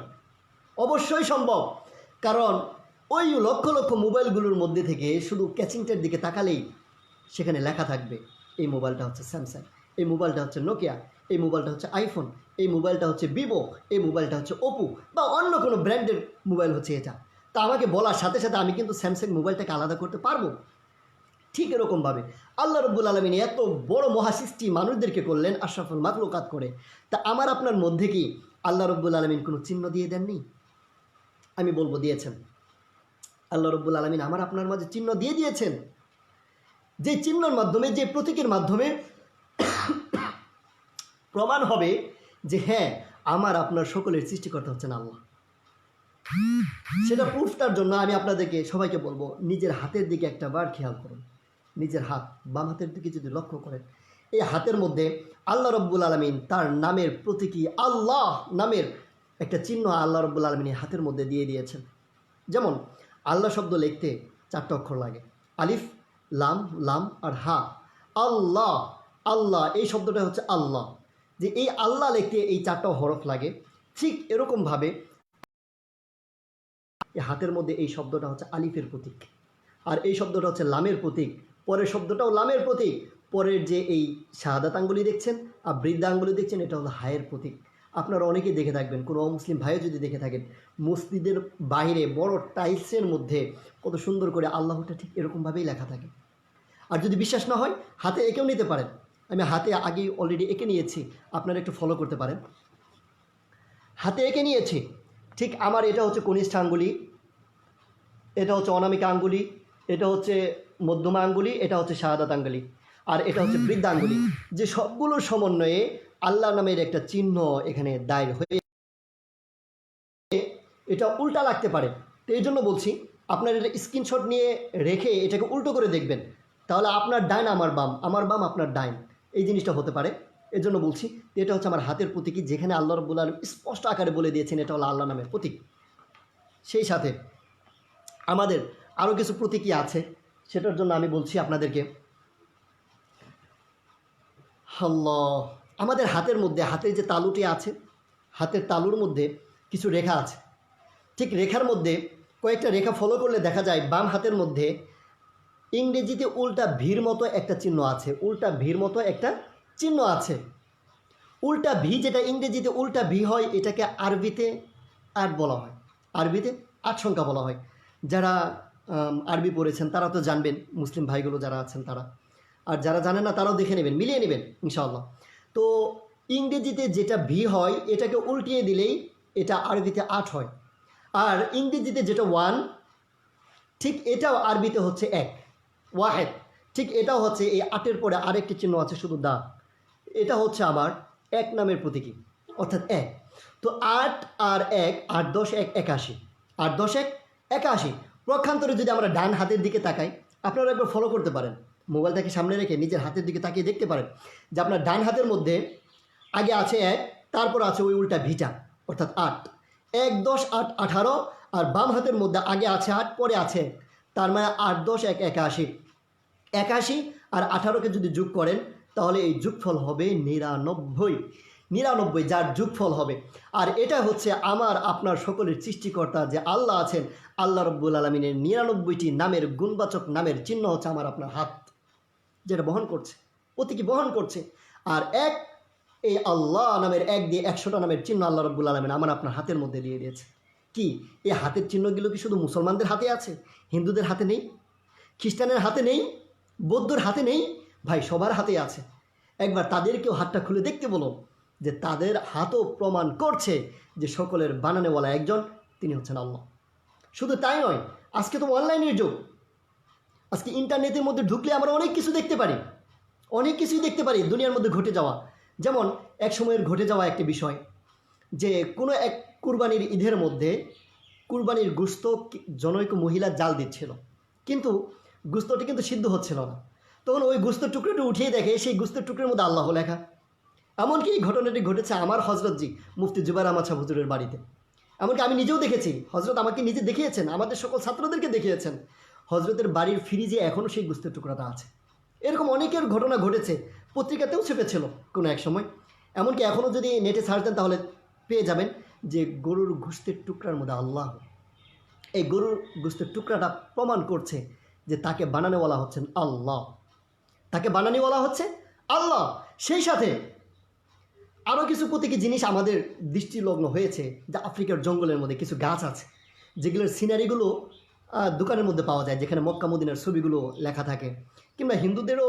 S1: অবশ্যই সম্ভব। কারণ ওই লক্ষ লক্ষ মোবাইলগুলোর মধ্যে থেকে শুধু ক্যাচিংটার দিকে তাকালেই সেখানে লেখা থাকবে এই মোবাইলটা হচ্ছে স্যামসাং, এই মোবাইলটা হচ্ছে নোকিয়া, এই মোবাইলটা হচ্ছে আইফোন, এই মোবাইলটা হচ্ছে ভিভো, এই মোবাইলটা হচ্ছে ওপো, বা অন্য কোনো ব্র্যান্ডের মোবাইল হচ্ছে এটা। তা আমাকে বলার সাথে সাথে আমি কিন্তু স্যামসাং মোবাইলটাকে আলাদা করতে পারবো। ঠিক এরকমভাবে আল্লাহ রব্বুল আলমিন এত বড় মহাসৃষ্টি মানুষদেরকে করলেন আশরাফুল মাখলুকাত করে, তা আমার আপনার মধ্যে কি আল্লাহ রব্বুল আলমিন কোনো চিহ্ন দিয়ে দেননি? আমি বলবো দিয়েছেন। আল্লাহ রব্বুল আলমিন আমার আপনার মাঝে চিহ্ন দিয়ে দিয়েছেন, যে চিহ্নের মাধ্যমে, যে প্রতীকের মাধ্যমে প্রমাণ হবে যে হ্যাঁ আমার আপনার সকলের সৃষ্টিকর্তা হচ্ছেন আল্লাহ। সেটা প্রুফটার জন্য আমি আপনাদেরকে সবাইকে বলবো নিজের হাতের দিকে একটা বার খেয়াল করুন। নিজের হাত, বাম হাতের দিকে যদি লক্ষ্য করেন, এই হাতের মধ্যে আল্লাহ রব্বুল আলমিন তার নামের প্রতীকী আল্লাহ নামের একটা চিহ্ন আল্লাহ রব্বুল আলমিন হাতের মধ্যে দিয়ে দিয়েছেন। যেমন আল্লাহ শব্দ লিখতে 4টা অক্ষর লাগে, আলিফ, লাম, লাম আর হা। আল্লাহ, আল্লাহ এই শব্দটা হচ্ছে আল্লাহ, যে এই আল্লাহ লিখতে এই 4টা হরফ লাগে। ঠিক এরকমভাবে হাতের মধ্যে এই শব্দটা হচ্ছে আলিফের প্রতীক, আর এই শব্দটা হচ্ছে লামের প্রতীক, পরের শব্দটাও লামের প্রতীক, পরের যে এই শাহাদাত আঙ্গুলি দেখছেন আর বৃদ্ধা আঙ্গুলি দেখছেন এটা হলো হায়ের প্রতীক। আপনারা অনেকেই দেখে থাকবেন, কোনো অমুসলিম ভাইও যদি দেখে থাকেন মসজিদের বাইরে বড় টাইলসের মধ্যে কত সুন্দর করে আল্লাহটা ঠিক এরকমভাবেই লেখা থাকে। আর যদি বিশ্বাস না হয় হাতে এঁকেও নিতে পারেন, আমি হাতে আগেই অলরেডি এঁকে নিয়েছি, আপনারা একটু ফলো করতে পারেন। হাতে এঁকে নিয়েছি, ঠিক আমার এটা হচ্ছে কনিষ্ঠ আঙ্গুলি, এটা হচ্ছে অনামিকা আঙ্গুলি, এটা হচ্ছে মধ্যমা আঙ্গুলি, এটা হচ্ছে শাহাদাত আঙ্গুলি, আর এটা হচ্ছে বৃদ্ধা আঙ্গুলি, যে সবগুলোর সমন্বয়ে আল্লাহ নামের একটা চিহ্ন এখানে দায়ের হয়ে এটা উল্টা লাগতে পারে। তো এই জন্য বলছি আপনার এটা স্ক্রিনশট নিয়ে রেখে এটাকে উল্টো করে দেখবেন, তাহলে আপনার ডাইন আমার বাম, আমার বাম আপনার ডাইন, এই জিনিসটা হতে পারে। এর জন্য বলছি এটা হচ্ছে আমার হাতের প্রতীকী, যেখানে আল্লাহ রাব্বুল আলামিন স্পষ্ট আকারে বলে দিয়েছেন এটা হলো আল্লাহ নামের প্রতীক। সেই সাথে আমাদের আরও কিছু প্রতীকী আছে, সেটার জন্য আমি বলছি আপনাদেরকে। আল্লাহ, আমাদের হাতের মধ্যে, হাতের যে তালুটি আছে, হাতের তালুর মধ্যে কিছু রেখা আছে। ঠিক রেখার মধ্যে কয়েকটা রেখা ফলো করলে দেখা যায় বাম হাতের মধ্যে ইংরেজিতে উল্টা ভির মতো একটা চিহ্ন আছে, উল্টা ভির মতো একটা চিহ্ন আছে। উল্টা ভি, যেটা ইংরেজিতে উল্টা ভি হয়, এটাকে আরবিতে আট বলা হয়, আরবিতে আট সংখ্যা বলা হয়। যারা আরবি পড়েছেন তারা তো জানবেন, মুসলিম ভাইগুলো যারা আছেন তারা, আর যারা জানেন না তারাও দেখে নেবেন, মিলিয়ে নেবেন ইনশাআল্লাহ। তো ইংরেজিতে যেটা ভি হয় এটাকে উল্টিয়ে দিলেই এটা আরবিতে আট হয়, আর ইংরেজিতে যেটা ওয়ান, ঠিক এটাও আরবিতে হচ্ছে এক, ওয়াহেদ। ঠিক এটাও হচ্ছে এই আটের পরে আরেকটি চিহ্ন আছে শুধু দা, এটা হচ্ছে আমার এক নামের প্রতীকী, অর্থাৎ এক। তো আট আর এক, 8 10 1 81, 8 10 1 81। পক্ষান্তরে যদি আমরা ডান হাতের দিকে তাকাই, আপনারা একবার ফলো করতে পারেন, মোবাইলটাকে সামনে রেখে নিজের হাতের দিকে তাকিয়ে দেখতে পারেন যে আপনার ডান হাতের মধ্যে আগে আছে এক, তারপর আছে ওই উল্টা ভিটা, অর্থাৎ 8, 1 10 8 18, আর বাম হাতের মধ্যে আগে আছে 8, পরে আছে 1, তার মানে 8 10 1 81। 81 আর 18কে যদি যোগ করেন তাহলে এই যোগফল হবে 99, 99 যার যোগফল হবে। আর এটা হচ্ছে আমার আপনার সকলের সৃষ্টিকর্তা যে আল্লাহ আছেন, আল্লাহ রব্বুল আলমিনের 99টি নামের গুণবাচক নামের চিহ্ন হচ্ছে আমার আপনার হাত, যেটা বহন করছে, প্রতীকী বহন করছে। আর এক, এই আল্লাহ নামের এক দিয়ে 100টা নামের চিহ্ন আল্লাহ রব্বুল আলমিন আমার আপনার হাতের মধ্যে দিয়ে দিয়েছে। কি এই হাতের চিহ্নগুলো কি শুধু মুসলমানদের হাতে আছে, হিন্দুদের হাতে নেই, খ্রিস্টানের হাতে নেই, বৌদ্ধর হাতে নেই? ভাই সবার হাতে আছে। একবার তাদেরকেও হাতটা খুলে দেখতে বলো, যে তাদের হাতও প্রমাণ করছে যে সকলের বানানেওয়ালা একজন, তিনি হচ্ছেন আল্লাহ। শুধু তাই নয়, আজকে তো অনলাইনের যুগ, আজকে ইন্টারনেটের মধ্যে ঢুকলে আমরা অনেক কিছু দেখতে পারি, অনেক কিছুই দেখতে পারি দুনিয়ার মধ্যে ঘটে যাওয়া। যেমন এক সময়ের ঘটে যাওয়া একটি বিষয়, যে কোনো এক কুরবানির ঈদের মধ্যে কুরবানির গোশত জনৈক মহিলা জাল দিচ্ছিল, কিন্তু গোশতটি কিন্তু সিদ্ধ হচ্ছিল না। তখন ওই গোশতের টুকরোটি উঠিয়ে দেখে সেই গোশতের টুকরোর মধ্যে আল্লাহ লেখা। এমনকি এই ঘটনাটি ঘটেছে আমার হজরতজি মুফতি জুবাইর আহমদ সাহেব হুজুরের বাড়িতে। এমনকি আমি নিজেও দেখেছি, হজরত আমাকে নিজে দেখিয়েছেন, আমাদের সকল ছাত্রদেরকে দেখিয়েছেন, হজরতের বাড়ির ফ্রিজে এখনও সেই গোস্তের টুকরাটা আছে। এরকম অনেকের ঘটনা ঘটেছে, পত্রিকাতেও ছেপেছিল কোনো এক সময়। এমনকি এখনও যদি নেটে সার্চ দেন তাহলে পেয়ে যাবেন যে গরুর গোস্তের টুকরার মধ্যে আল্লাহ। এই গরুর গোস্তের টুকরাটা প্রমাণ করছে যে তাকে বানানোওয়ালা হচ্ছেন আল্লাহ, তাকে বানানোওয়ালা হচ্ছে আল্লাহ। সেই সাথে আরও কিছু প্রতীকী জিনিস আমাদের দৃষ্টিলগ্ন হয়েছে, যে আফ্রিকার জঙ্গলের মধ্যে কিছু গাছ আছে যেগুলোর সিনারিগুলো দোকানের মধ্যে পাওয়া যায়, যেখানে মক্কা মদিনার ছবিগুলো লেখা থাকে, কিংবা হিন্দুদেরও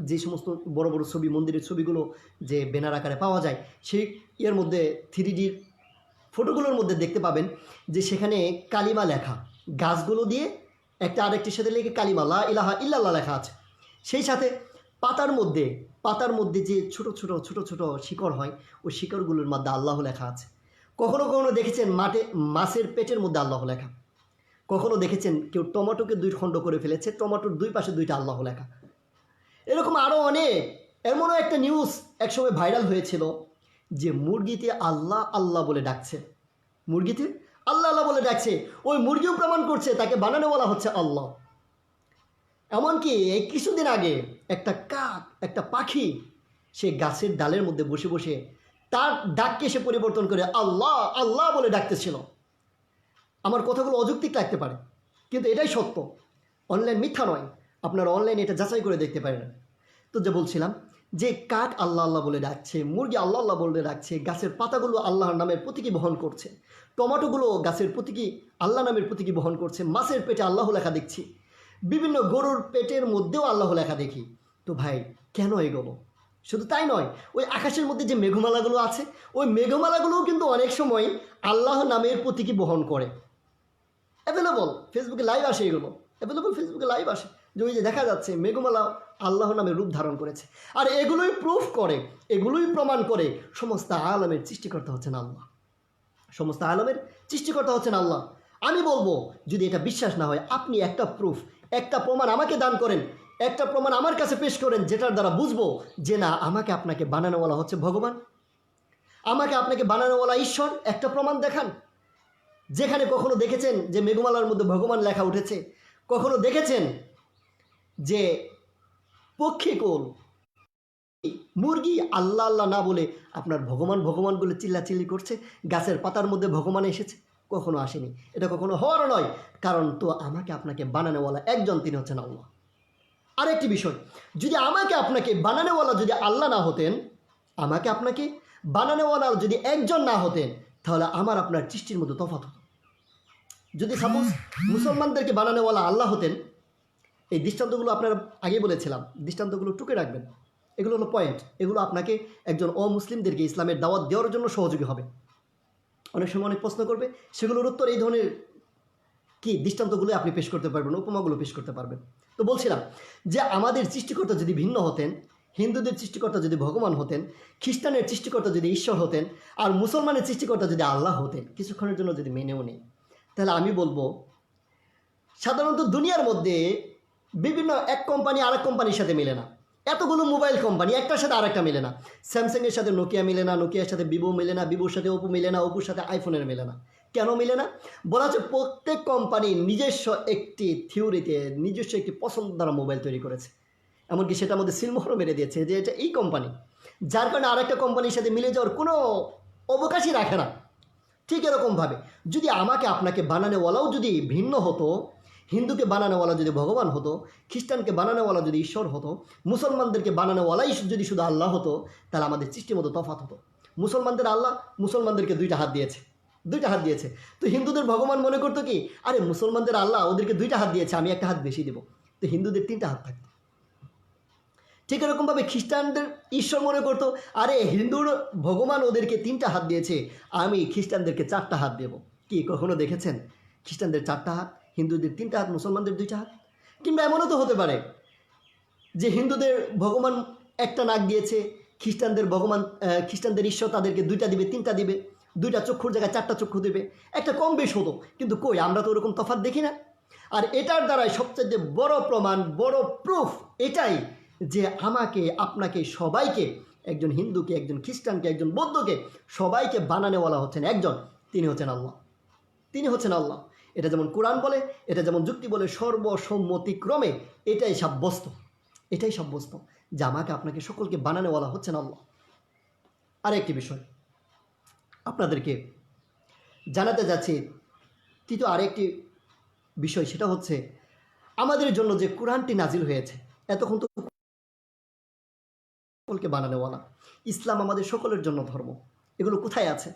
S1: যে সমস্ত বড় বড় ছবি, মন্দিরের ছবিগুলো যে ব্যানার আকারে পাওয়া যায়, সেই এর মধ্যে 3D ফটোগুলোর মধ্যে দেখতে পাবেন যে সেখানে কালিমা লেখা, গাছগুলো দিয়ে একটা আরেকটির সাথে লেগে কালিমা লা ইলাহা ইল্লাল্লাহ লেখা আছে। সেই সাথে পাতার মধ্যে যে ছোট ছোট ছোট ছোট শিকড় হয়, ওই শিকড়গুলোর মধ্যে আল্লাহ লেখা আছে। কখনো কখনো দেখেছেন মাছের পেটের মধ্যে আল্লাহ লেখা। কখনো দেখেছেন কেউ টমেটোকে 2 খণ্ড করে ফেলেছে, টমেটোর 2 পাশে 2টা আল্লাহ লেখা। এরকম আরও অনেক। এমনও একটা নিউজ একসময় ভাইরাল হয়েছিল যে মুরগিতে আল্লাহ আল্লাহ বলে ডাকছে, মুরগিতে আল্লাহ আল্লাহ বলে ডাকছে। ওই মুরগিও প্রমাণ করছে তাকে বানানো বলা হচ্ছে আল্লাহ। এমনকি এই কিছুদিন আগে একটা কাক, একটা পাখি, সে গাছের ডালের মধ্যে বসে বসে তার ডাককে সে পরিবর্তন করে আল্লাহ আল্লাহ বলে ডাকতেছিল। আমার কথাগুলো অযৌক্তিক লাগতে পারে, কিন্তু এটাই সত্য, অনলাইন মিথ্যা নয়। আপনারা অনলাইনে এটা যাচাই করে দেখতে পারেন। তো যে বলছিলাম যে কাক আল্লাহ আল্লাহ বলে ডাকছে, মুরগি আল্লাহ আল্লাহ বলে ডাকছে, গাছের পাতাগুলো আল্লাহর নামের প্রতীকী বহন করছে, টমেটোগুলো গাছের প্রতীকী আল্লাহ নামের প্রতীকী বহন করছে, মাছের পেটে আল্লাহ লেখা দেখছি, বিভিন্ন গরুর পেটের মধ্যেও আল্লাহ লেখা দেখি। তো ভাই কেন এগোলো? শুধু তাই নয়, ওই আকাশের মধ্যে যে মেঘমালাগুলো আছে, ওই মেঘমালাগুলোও কিন্তু অনেক সময় আল্লাহ নামের প্রতীকী বহন করে। অ্যাভেলেবল ফেসবুকে লাইভ আসে, এগুলো অ্যাভেলেবল ফেসবুকে লাইভ আসে, যে ওই যে দেখা যাচ্ছে মেঘমালা আল্লাহ নামের রূপ ধারণ করেছে। আর এগুলোই প্রুফ করে, এগুলোই প্রমাণ করে সমস্ত আলমের সৃষ্টিকর্তা হচ্ছেন আল্লাহ, সমস্ত আলমের সৃষ্টিকর্তা হচ্ছেন আল্লাহ। আমি বলবো যদি এটা বিশ্বাস না হয়, আপনি একটা প্রুফ, একটা প্রমাণ আমাকে দান করেন, একটা প্রমাণ আমার কাছে পেশ করেন, যেটার দ্বারা বুঝবো যে না আমাকে আপনাকে বানানোওয়ালা হচ্ছে ভগবান, আমাকে আপনাকে বানানোওয়ালা ঈশ্বর। একটা প্রমাণ দেখান। যেখানে কখনো দেখেছেন যে মেঘমালার মধ্যে ভগবান লেখা উঠেছে? কখনো দেখেছেন যে পক্ষীকুল মুরগি আল্লাহ আল্লাহ না বলে আপনার ভগবান ভগবান বলে চিল্লাচিল্লি করছে? গাছের পাতার মধ্যে ভগবান এসেছে? কখনো আসেনি। এটা কখনো হওয়ার নয়, কারণ তো আমাকে আপনাকে বানানোওয়ালা একজন, তিনি হচ্ছেন আল্লাহ। আরেকটি বিষয়, যদি আমাকে আপনাকে বানানোওয়ালা যদি আল্লাহ না হতেন, আমাকে আপনাকে বানানোওয়ালা যদি একজন না হতেন, তাহলে আমার আপনার সৃষ্টির মধ্যে তফাৎ হতো। যদি সাপোজ মুসলমানদেরকে বানানোওয়ালা আল্লাহ হতেন, এই দৃষ্টান্তগুলো আপনারা আগেই বলেছিলাম, দৃষ্টান্তগুলো টুকে রাখবেন। এগুলো হলো পয়েন্ট, এগুলো আপনাকে একজন অমুসলিমদেরকে ইসলামের দাওয়াত দেওয়ার জন্য সহযোগী হবে। অনেক সময় অনেক প্রশ্ন করবে, সেগুলোর উত্তর এই ধরনের কি দৃষ্টান্তগুলো আপনি পেশ করতে পারবেন, উপমাগুলো পেশ করতে পারবেন। তো বলছিলাম যে আমাদের সৃষ্টিকর্তা যদি ভিন্ন হতেন, হিন্দুদের সৃষ্টিকর্তা যদি ভগবান হতেন, খ্রিস্টানের সৃষ্টিকর্তা যদি ঈশ্বর হতেন, আর মুসলমানের সৃষ্টিকর্তা যদি আল্লাহ হতেন, কিছুক্ষণের জন্য যদি মেনেও নেই, তাহলে আমি বলবো সাধারণত দুনিয়ার মধ্যে বিভিন্ন এক কোম্পানি আরেক কোম্পানির সাথে মেলে না। এতগুলো মোবাইল কোম্পানি, একটার সাথে আরেকটা মেলে না। স্যামসাংয়ের সাথে নোকিয়া মিলে না, নোকিয়ার সাথে ভিভো মিলে না, ভিভোর সাথে ওপো মিলে না, ওপোর সাথে আইফোনের মেলে না। কেন মিলে না? বলা হচ্ছে প্রত্যেক কোম্পানি নিজস্ব একটি থিওরিতে, নিজস্ব একটি পছন্দ দ্বারা মোবাইল তৈরি করেছে। এমনকি সেটার মধ্যে সিলমোহরও মেরে দিয়েছে যে এটা এই কোম্পানি, যার কারণে আরেকটা কোম্পানির সাথে মিলে যাওয়ার কোনো অবকাশই রাখে না। ঠিক এরকমভাবে যদি আমাকে আপনাকে বানানোওয়ালাও যদি ভিন্ন হতো, হিন্দুকে বানানোওয়ালা যদি ভগবান হতো, খ্রিস্টানকে বানানোওয়ালা যদি ঈশ্বর হতো, মুসলমানদেরকে বানানোওয়ালাই যদি শুধু আল্লাহ হতো, তাহলে আমাদের সৃষ্টির মতো তফাৎ হতো। মুসলমানদের আল্লাহ মুসলমানদেরকে 2টা হাত দিয়েছে, 2টা হাত দিয়েছে। তো হিন্দুদের ভগবান মনে করতো কি, আরে মুসলমানদের আল্লাহ ওদেরকে 2টা হাত দিয়েছে, আমি একটা হাত বেশি দেবো। তো হিন্দুদের 3টা হাত থাকতো। ঠিক এরকমভাবে খ্রিস্টানদের ঈশ্বর মনে করতো, আরে হিন্দুর ভগবান ওদেরকে 3টা হাত দিয়েছে, আমি খ্রিস্টানদেরকে 4টা হাত দেব। কি কখনো দেখেছেন খ্রিস্টানদের 4টা হাত, হিন্দুদের 3টা হাত, মুসলমানদের 2টা হাত? কিংবা এমনও তো হতে পারে যে হিন্দুদের ভগবান একটা নাক দিয়েছে, খ্রিস্টানদের ঈশ্বর তাদেরকে 2টা দিবে, 3টা দিবে, 2টা চক্ষুর জায়গায় 4টা চক্ষু দেবে। একটা কম বেশ হতো, কিন্তু কই, আমরা তো ওরকম তফাৎ দেখি না। আর এটার দ্বারাই সবচেয়ে বড় প্রমাণ, বড় প্রুফ এটাই যে আমাকে আপনাকে সবাইকে, একজন হিন্দুকে, একজন খ্রিস্টানকে, একজন বৌদ্ধকে, সবাইকে বানানোওয়ালা হচ্ছেন একজন, তিনি হচ্ছেন আল্লাহ। তিনি হচ্ছেন আল্লাহ। এটা যেমন কোরআন বলে, এটা যেমন যুক্তি বলে, সর্বসম্মতিক্রমে এটাই সাব্যস্ত যে আমাকে আপনাকে সকলকে বানানোওয়ালা হচ্ছেন আল্লাহ। আরেকটি বিষয় আপনাদেরকে জানাতে যাচ্ছি, তৃতীয় আরেকটি বিষয়, সেটা হচ্ছে আমাদের জন্য যে কোরআনটি নাজিল হয়েছে, এতক্ষণ তো সকলকে বানানোওয়ালা, ইসলাম আমাদের সকলের জন্য ধর্ম, এগুলো কোথায় আছে?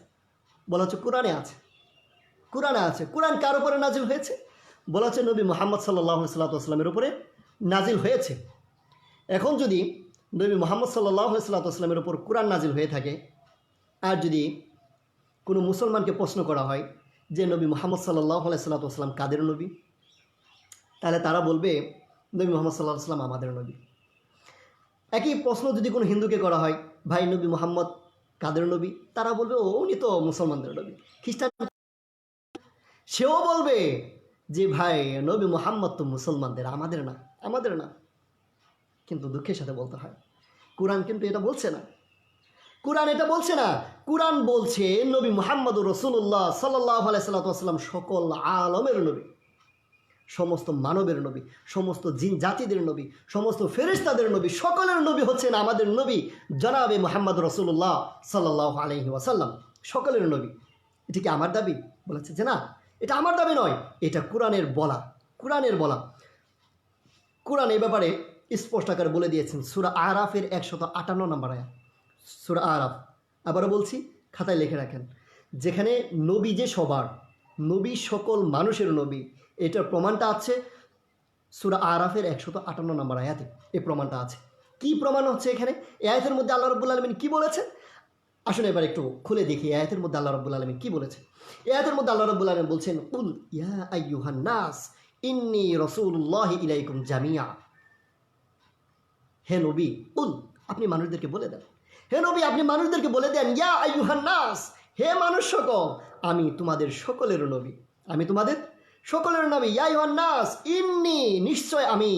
S1: বলা হচ্ছে কোরআনে আছে। কোরআন কার উপরে নাজিল হয়েছে? বলা হচ্ছে নবী মুহাম্মদ সাল্লাল্লাহু আলাইহি ওয়াসাল্লামের উপরে নাজিল হয়েছে। এখন যদি নবী মুহাম্মদ সাল্লাল্লাহু আলাইহি ওয়াসাল্লামের উপর কোরআন নাজিল হয়ে থাকে, আর যদি কোনো মুসলমানকে প্রশ্ন করা হয় যে নবী মুহাম্মদ সাল্লাল্লাহু আলাইহি ওয়াসাল্লাম কাদের নবী, তাহলে তারা বলবে নবী মুহাম্মদ সাল্লাল্লাহু আলাইহি ওয়াসাল্লাম আমাদের নবী। একই প্রশ্ন যদি কোনো হিন্দুকে করা হয়, ভাই নবী মুহাম্মদ কাদের নবী, তারা বলবে ও উনি তো মুসলমানদের নবী। খ্রিস্টান সেও বলবে যে ভাই নবী মুহাম্মদ তো মুসলমানদের, আমাদের না। কিন্তু দুঃখের সাথে বলতে হয়, কোরআন কিন্তু এটা বলছে না। কোরআন বলছে নবী মুহাম্মদুর রাসূলুল্লাহ সাল্লাল্লাহু আলাইহি ওয়াসাল্লাম সকল আলমের নবী, সমস্ত মানবের নবী, সমস্ত জিন জাতিদের নবী, সমস্ত ফেরেশতাদের নবী, সকলের নবী হচ্ছেন আমাদের নবী জনাবে মুহাম্মদ রাসূলুল্লাহ সাল্লাল্লাহু আলাইহি ওয়াসাল্লাম, সকলের নবী। এটা কি আমার দাবি? বলেছে যে না, এটা আমার দাবি নয়, এটা কোরআনের বলা। কোরআন এই ব্যাপারে স্পষ্ট আকারে বলে দিয়েছেন সূরা আরাফের 158 নম্বর আয়াত। সূরা আরাফ, আবারও বলছি, খাতায় লিখে রাখেন, যেখানে নবী যে সবার নবী, সকল মানুষের নবী, এটার প্রমাণটা আছে সূরা আরাফের 158 নম্বর আয়াতে। এই প্রমাণটা আছে। কি প্রমাণ হচ্ছে এখানে? এই আয়াতের মধ্যে আল্লাহ রাব্বুল আলামিন কি বলেছেন? আসুন এবার একটু খুলে দেখি এই আয়াতের মধ্যে আল্লাহ রাব্বুল আলামিন কি বলেছেন। এই আয়াতের মধ্যে আল্লাহ রাব্বুল আলামিন বলছেন, কুল ইয়া আইয়ুহান নাস ইন্নী রাসূলুল্লাহি ইলাইকুম জামিয়া। হে নবী, কুল, আপনি মানুষদেরকে বলে দেন, ইয়া আইয়ুহান নাস, হে মানুষ সকল, আমি তোমাদের সকলের নবী, ইয়া আইয়ুহান নাস, নিশ্চয় আমি,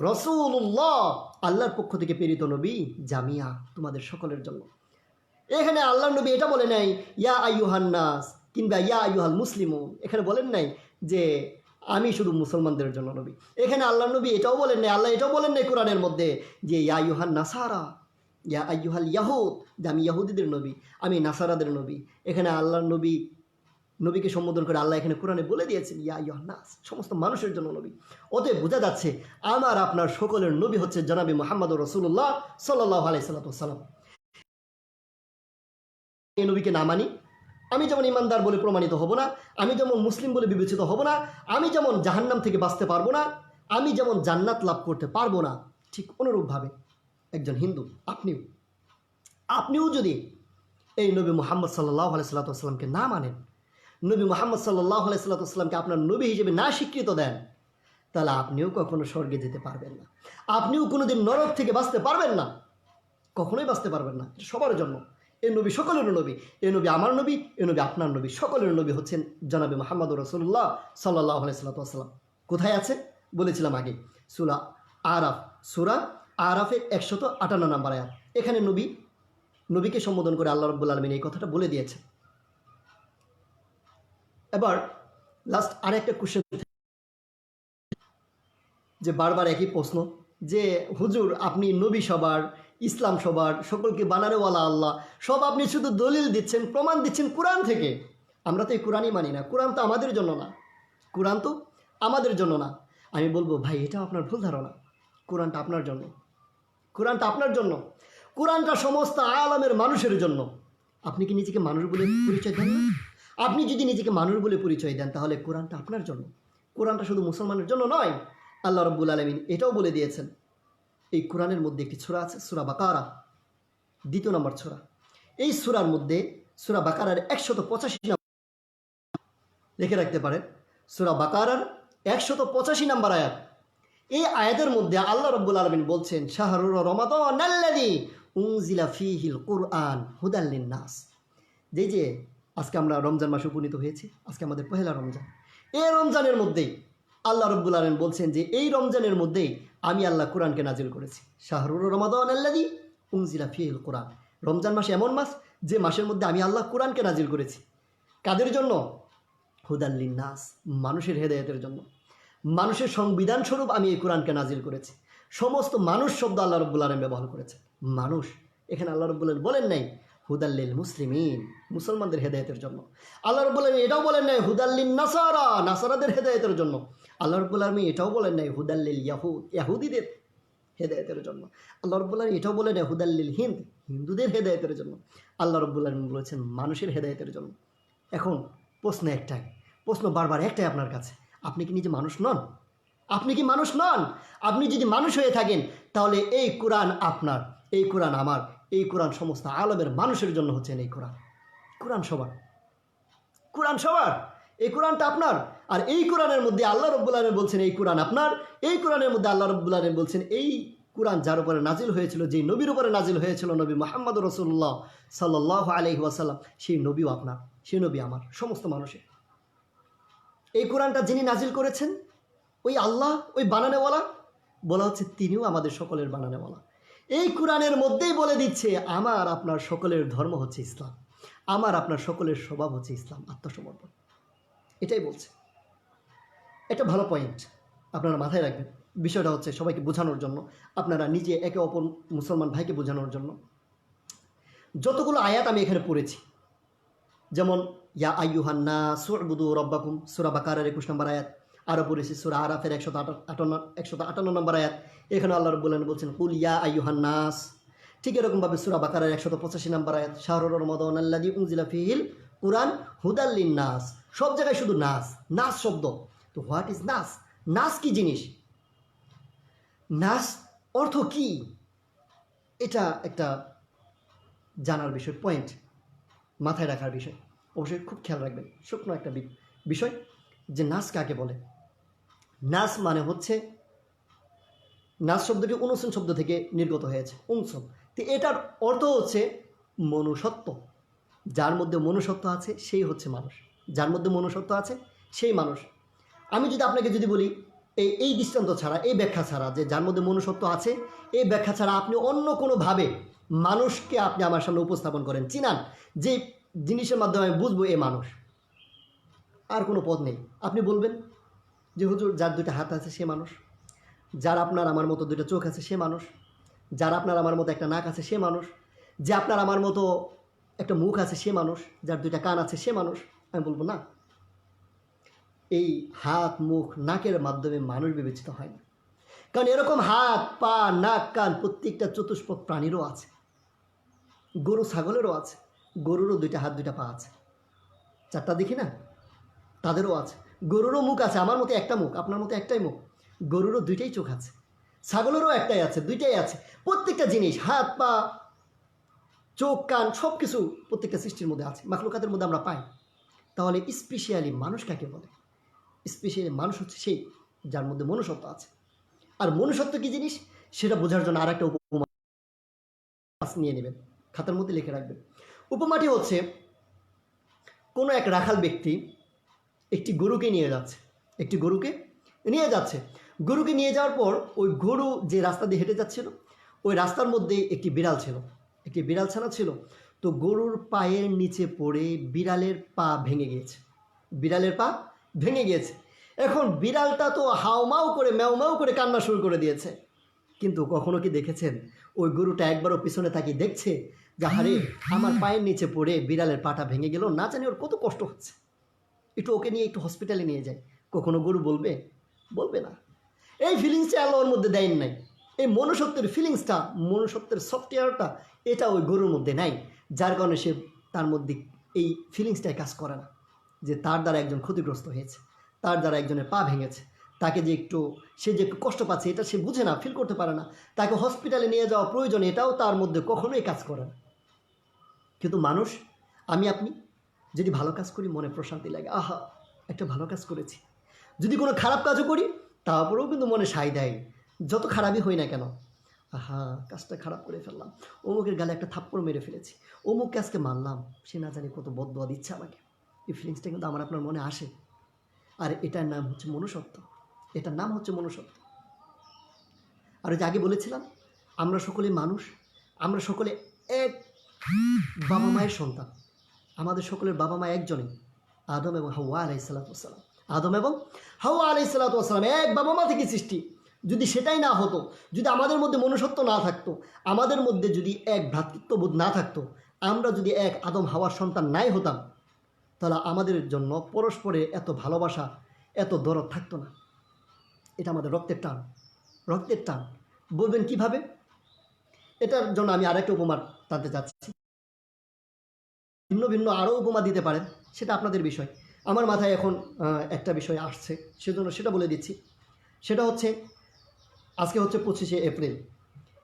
S1: রাসূলুল্লাহ, আল্লাহর পক্ষ থেকে প্রেরিত নবী, জামিয়া, তোমাদের সকলের জন্য। এখানে আল্লাহর নবী এটা বলে নাই ইয়া আইয়ুহান নাস কিংবা ইয়া আইয়ুহাল মুসলিমুন, এখানে বলেন নাই যে আমি শুধু মুসলমানদের জন্য নবী। এখানে আল্লাহর নবী এটাও বলেন নাই, আল্লাহ এটাও বলেন নাই কোরআনের মধ্যে যে ইয়া আইয়ুহান নাসারা, ইয়া আইয়ুহাল ইয়াহুদ, যে আমি ইয়াহুদিদের নবী, আমি নাসারাদের নবী। এখানে আল্লাহর নবীকে সম্বোধন করে আল্লাহ এখানে কোরআনে বলে দিয়েছেন ইয়া আইয়ুহান নাস, সমস্ত মানুষের জন্য নবী। অতএব বোঝা যাচ্ছে আমার আপনার সকলের নবী হচ্ছে জনাবে মুহাম্মদুর রাসূলুল্লাহ সাল্লাল্লাহু আলাইহি ওয়াসাল্লাম। এই নবীকে না মানি, আমি যেমন ইমানদার বলে প্রমাণিত হব না, আমি যেমন মুসলিম বলে বিবেচিত হব না, আমি যেমন জাহান্নাম থেকে বাঁচতে পারবো না, আমি যেমন জান্নাত লাভ করতে পারবো না, ঠিক অনুরূপভাবে একজন হিন্দু আপনিও যদি এই নবী মুহাম্মদ সাল্লাল্লাহু আলাইহি ওয়াসাল্লামকে না মানেন, নবী মুহাম্মদ সাল্লাল্লাহু আলাইহি ওয়াসাল্লামকে আপনার নবী হিসেবে না স্বীকৃত দেন, তাহলে আপনিও কখনো স্বর্গে যেতে পারবেন না, আপনিও কোনোদিন নরক থেকে বাঁচতে পারবেন না, কখনোই বাঁচতে পারবেন না। এটা সবার জন্য। এই নবী সকলের নবী, এই নবী আমার নবী, এই নবী আপনার নবী, সকলের নবী হচ্ছেন জনাবে মুহাম্মদুর রাসূলুল্লাহ সাল্লাল্লাহু আলাইহি ওয়াসাল্লাম। কোথায় আছে বলেছিলাম আগে, সূরা আরাফের 158 নম্বর আয়াত। এখানে নবীকে সম্বোধন করে আল্লাহ রাব্বুল আলামিন এই কথাটা বলে দিয়েছে। এবার লাস্ট আরেকটা কোশ্চেন, যে বারবার একই প্রশ্ন যে হুজুর আপনি নবী সবার, ইসলাম সবার, সকলকে বানানোওয়ালা আল্লাহ, সব আপনি শুধু দলিল দিচ্ছেন, প্রমাণ দিচ্ছেন কোরআন থেকে। আমরা তো এই কোরআনই মানি না, কোরআন তো আমাদের জন্য না। আমি বলবো ভাই এটা আপনার ভুল ধারণা, কোরআনটা আপনার জন্য, কোরআনটা সমস্ত আলমের মানুষের জন্য। আপনি কি নিজেকে মানুষ বলে পরিচয় দেন না? আপনি যদি নিজেকে মানুষ বলে পরিচয় দেন তাহলে কোরআনটা আপনার জন্য, কোরআনটা শুধু মুসলমানের জন্য নয়। আল্লাহ রাব্বুল আলামিন এটাও বলে দিয়েছেন, এই কোরআনের মধ্যে একটি সূরা আছে, সূরা বাকারা, 2 নম্বর সূরা। এই সূরার মধ্যে, সূরা বাকারার 185 নম্বর, লিখে রাখতে পারেন, সূরা বাকারার 185 নম্বর আয়াত। এই আয়াতের মধ্যে আল্লাহ রাব্বুল আলামিন বলছেন, শাহরুর রমাদানাল্লাযী উনজিলা ফীহিল কুরআন হুদাল লিন-নাস। যে আজকে আমরা রমজান মাসে উপনীত হয়েছি, আজকে আমাদের পহেলা রমজান। এই রমজানের মধ্যেই আল্লাহ রাব্বুল আলামিন বলছেন যে এই রমজানের মধ্যেই আমি আল্লাহ কোরআনকে নাজিল করেছি। শাহরুর রমাদানাল্লাযী উনজিলা ফীহিল কুরআন, রমজান মাস এমন মাস যে মাসের মধ্যে আমি আল্লাহ কোরআনকে নাজিল করেছি। কাদের জন্য? হুদাল্লিন নাস, মানুষের হেদায়েতের জন্য। মানুষের সংবিধান স্বরূপ আমি এই কোরআনকে নাজিল করেছি। সমস্ত মানুষ শব্দ আল্লাহ রাব্বুল আলামিন ব্যবহার করেছে। মানুষ, এখানে আল্লাহ রাব্বুল আলামিন বলেন নাই হুদাল্লিল মুসলিমিন, মুসলমানদের হেদায়েতের জন্য। আল্লাহ রাব্বুল আলামিন এটাও বলেন নাই হুদাল্লিন নাসারা, নাসারাদের হেদায়েতের জন্য। আল্লাহ রাব্বুল আলামিন এটাও বলেন নাই হুদাল্লিল ইয়াহুদ, ইয়াহুদিদের হেদায়েতের জন্য। আল্লাহ রাব্বুল আলামিন এটাও বলেন নাই হুদাল্লিল হিন্দ, হিন্দুদের হেদায়েতের জন্য। আল্লাহ রাব্বুল আলামিন বলেছেন মানুষের হেদায়েতের জন্য। এখন প্রশ্ন একটাই, প্রশ্ন বারবার একটাই আপনার কাছে, আপনি কি নিজে মানুষ নন? আপনি কি মানুষ নন? আপনি যদি মানুষ হয়ে থাকেন তাহলে এই কোরআন আপনার, এই কোরআন আমার, এই কোরআন সমস্ত আলমের মানুষের জন্য হচ্ছেন এই কোরআন। কোরআন সবার, কোরআন সবার, এই কোরআনটা আপনার। আর এই কোরআনের মধ্যে আল্লাহ রাব্বুল আলামিন বলছেন এই কোরআন আপনার। এই কোরআনের মধ্যে আল্লাহ রাব্বুল আলামিন বলছেন এই কোরআন যার উপরে নাজিল হয়েছিল, যেই নবীর উপরে নাজিল হয়েছিল, নবী মুহাম্মদ রাসূলুল্লাহ সাল্লাল্লাহু আলাইহি ওয়াসাল্লাম, সেই নবীও আপনার, সেই নবী আমার, সমস্ত মানুষের। এই কোরআনটা যিনি নাজিল করেছেন ওই আল্লাহ, ওই বানানেওয়ালা, বলা হচ্ছে তিনিও আমাদের সকলের বানানেওয়ালা। এই কোরআনের মধ্যেই বলে দিচ্ছে আমার আপনার সকলের ধর্ম হচ্ছে ইসলাম, আমার আপনার সকলের স্বভাব হচ্ছে ইসলাম, আত্মসমর্পণ। এটাই বলছে। এটা ভালো পয়েন্ট, আপনারা মাথায় রাখবেন। বিষয়টা হচ্ছে সবাইকে বোঝানোর জন্য, আপনারা নিজে একে অপর মুসলমান ভাইকে বোঝানোর জন্য। যতগুলো আয়াত আমি এখানে পড়েছি, যেমন ইয়া আইয়ুহান নাস উ'বুদু রাব্বাকুম, সূরা বাকারার 21 নম্বর আয়াত। আরও পড়েছি সূরা আরাফের 158 নম্বর আয়াত। এখানে আল্লাহ রাব্বুল আলামিন বলছেন কুল ইয়া আইয়ুহান নাস। ঠিক এরকমভাবে সূরা বাকারার 185 নম্বর আয়াত, শাহরুর রমাদান আল্লাযী উনজিলা ফীহিল কুরআন হুদাল লিন-নাস। সব জায়গায় শুধু নাস, নাস শব্দ। তো হোয়াট ইজ নাস? নাস কি জিনিস? নাস অর্থ কি? এটা একটা জানার বিষয়, পয়েন্ট, মাথায় রাখার বিষয়। অবশ্যই খুব খেয়াল রাখবেন, শুকনো একটা বিষয় যে নাস কাকে বলে। নাস মানে হচ্ছে, নাস শব্দটি উনসন শব্দ থেকে নির্গত হয়েছে, উনসন। তো এটার অর্থ হচ্ছে মনুষ্যত্ব। যার মধ্যে মনুষ্যত্ব আছে সেই হচ্ছে মানুষ, যার মধ্যে মনুষ্যত্ব আছে সেই মানুষ। আমি যদি আপনাকে যদি বলি এই দৃষ্টান্ত ছাড়া, এই ব্যাখ্যা ছাড়া, যে যার মধ্যে মনুষ্যত্ব আছে, এই ব্যাখ্যা ছাড়া আপনি অন্য কোনোভাবে মানুষকে আপনি আমার সামনে উপস্থাপন করেন, চিনান, যে জিনিসের মাধ্যমে আমি বুঝবো এ মানুষ, আর কোনো পথ নেই। আপনি বলবেন যে হুজুর যার দুইটা হাত আছে সে মানুষ, যার আপনার আমার মতো দুইটা চোখ আছে সে মানুষ, যার আপনার আমার মতো একটা নাক আছে সে মানুষ, যে আপনার আমার মতো একটা মুখ আছে সে মানুষ, যার দুইটা কান আছে সে মানুষ। আমি বলবো না, এই হাত, মুখ, নাকের মাধ্যমে মানুষ বিবেচিত হয় না। কারণ এরকম হাত, পা, নাক, কান প্রত্যেকটা চতুষ্পদ প্রাণীরও আছে। গরু ছাগলেরও আছে, গরুরও দুইটা হাত দুইটা পা আছে, চারটা দেখি না, তাদেরও আছে। গরুরও মুখ আছে, আমার মতো একটা মুখ, আপনার মতো একটাই মুখ। গরুরও দুইটাই চোখ আছে, ছাগলেরও একটাই আছে, দুইটাই আছে। প্রত্যেকটা জিনিস, হাত, পা, চোখ, কান, সব কিছু প্রত্যেকটা সৃষ্টির মধ্যে আছে, মাখলুকাতের মধ্যে আমরা পাই। তাহলে স্পেশালি মানুষ কাকে বলে? স্পেশালি মানুষ হচ্ছে সেই যার মধ্যে মনুষ্যত্ব আছে। আর মনুষ্যত্ব কি জিনিস সেটা বোঝার জন্য আর একটা উপমা নিয়ে নেবেন, খাতার মধ্যে লিখে রাখবেন। উপমাটি হচ্ছে কোনো এক রাখাল ব্যক্তি একটি গরুকে নিয়ে যাচ্ছে, একটি গরুকে নিয়ে যাচ্ছে। গরুকে নিয়ে যাওয়ার পর ওই গরু যে রাস্তা দিয়ে হেঁটে যাচ্ছিল, ওই রাস্তার মধ্যে একটি বিড়াল ছিল, একটি বিড়াল ছানা ছিল। তো গরুর পায়ের নিচে পড়ে বিড়ালের পা ভেঙে গিয়েছে, বিড়ালের পা ভেঙে গিয়েছে। এখন বিড়ালটা তো হাউমাউ করে ম্যাউমাউ করে কান্না শুরু করে দিয়েছে। কিন্তু কখনো কি দেখেছেন ওই গরুটা একবারও পিছনে তাকিয়ে দেখছে যে আরে আমার পায়ের নিচে পড়ে বিড়ালের পাটা ভেঙে গেল, না জানি ওর কত কষ্ট হচ্ছে, একটু ওকে নিয়ে একটু হসপিটালে নিয়ে যায়? কখনো গরু বলবে? বলবে না। এই ফিলিংসটা আল্লাহর মধ্যে দেন নাই। এই মনুষ্যত্বের ফিলিংসটা, মনুষ্যত্বের সফটওয়্যারটা, এটা ওই গরুর মধ্যে নাই। যার কারণে সে তার মধ্যে এই ফিলিংসটাই কাজ করে না যে তার দ্বারা একজন ক্ষতিগ্রস্ত হয়েছে, তার দ্বারা একজনের পা ভেঙেছে, তাকে যে একটু, সে যে একটু কষ্ট পাচ্ছে এটা সে বুঝে না, ফিল করতে পারে না, তাকে হসপিটালে নিয়ে যাওয়া প্রয়োজন, এটাও তার মধ্যে কখনোই কাজ করে না। কিন্তু মানুষ, আমি আপনি যদি ভালো কাজ করি মনে প্রশান্তি লাগে, আহা একটা ভালো কাজ করেছি। যদি কোনো খারাপ কাজও করি তারপরেও কিন্তু মনে সায় দেয়, যত খারাপই হই না কেন, আহা কাজটা খারাপ করে ফেললাম, অমুকের গালে একটা থাপ্পড় মেরে ফেলেছি, অমুককে আজকে মারলাম, সে না জানি কত বদদোয়া দিচ্ছে আমাকে। এই ফিলিংসটা কিন্তু আমার আপনার মনে আসে। আর এটার নাম হচ্ছে মনুষ্যত্ব, এটার নাম হচ্ছে মনুষ্যত্ব। আর যে আগে বলেছিলাম আমরা সকলে মানুষ, আমরা সকলে এক বাবা মায়ের সন্তান, আমাদের সকলের বাবা মা একজনই। আদম এবং হাওয়া আলাইহিসসালাম। আদম এবং হাওয়া আলাইহিসসালাম এক বাবা মা থেকে সৃষ্টি। যদি সেটাই না হতো, যদি আমাদের মধ্যে মনুষ্যত্ব না থাকতো, আমাদের মধ্যে যদি এক ভ্রাতৃত্ববোধ না থাকতো, আমরা যদি এক আদম হাওয়ার সন্তান নাই হতাম, তাহলে আমাদের জন্য পরস্পরের এত ভালোবাসা, এত দরদ থাকতো না। এটা আমাদের রক্তের টান, রক্তের টান। বলবেন কিভাবে? এটার জন্য আমি আরেকটা উপমা টানতে চাচ্ছি। ভিন্ন ভিন্ন আরও উপমা দিতে পারেন, সেটা আপনাদের বিষয়। আমার মাথায় এখন একটা বিষয় আসছে, সেজন্য সেটা বলে দিচ্ছি। সেটা হচ্ছে, আজকে হচ্ছে 25শে এপ্রিল।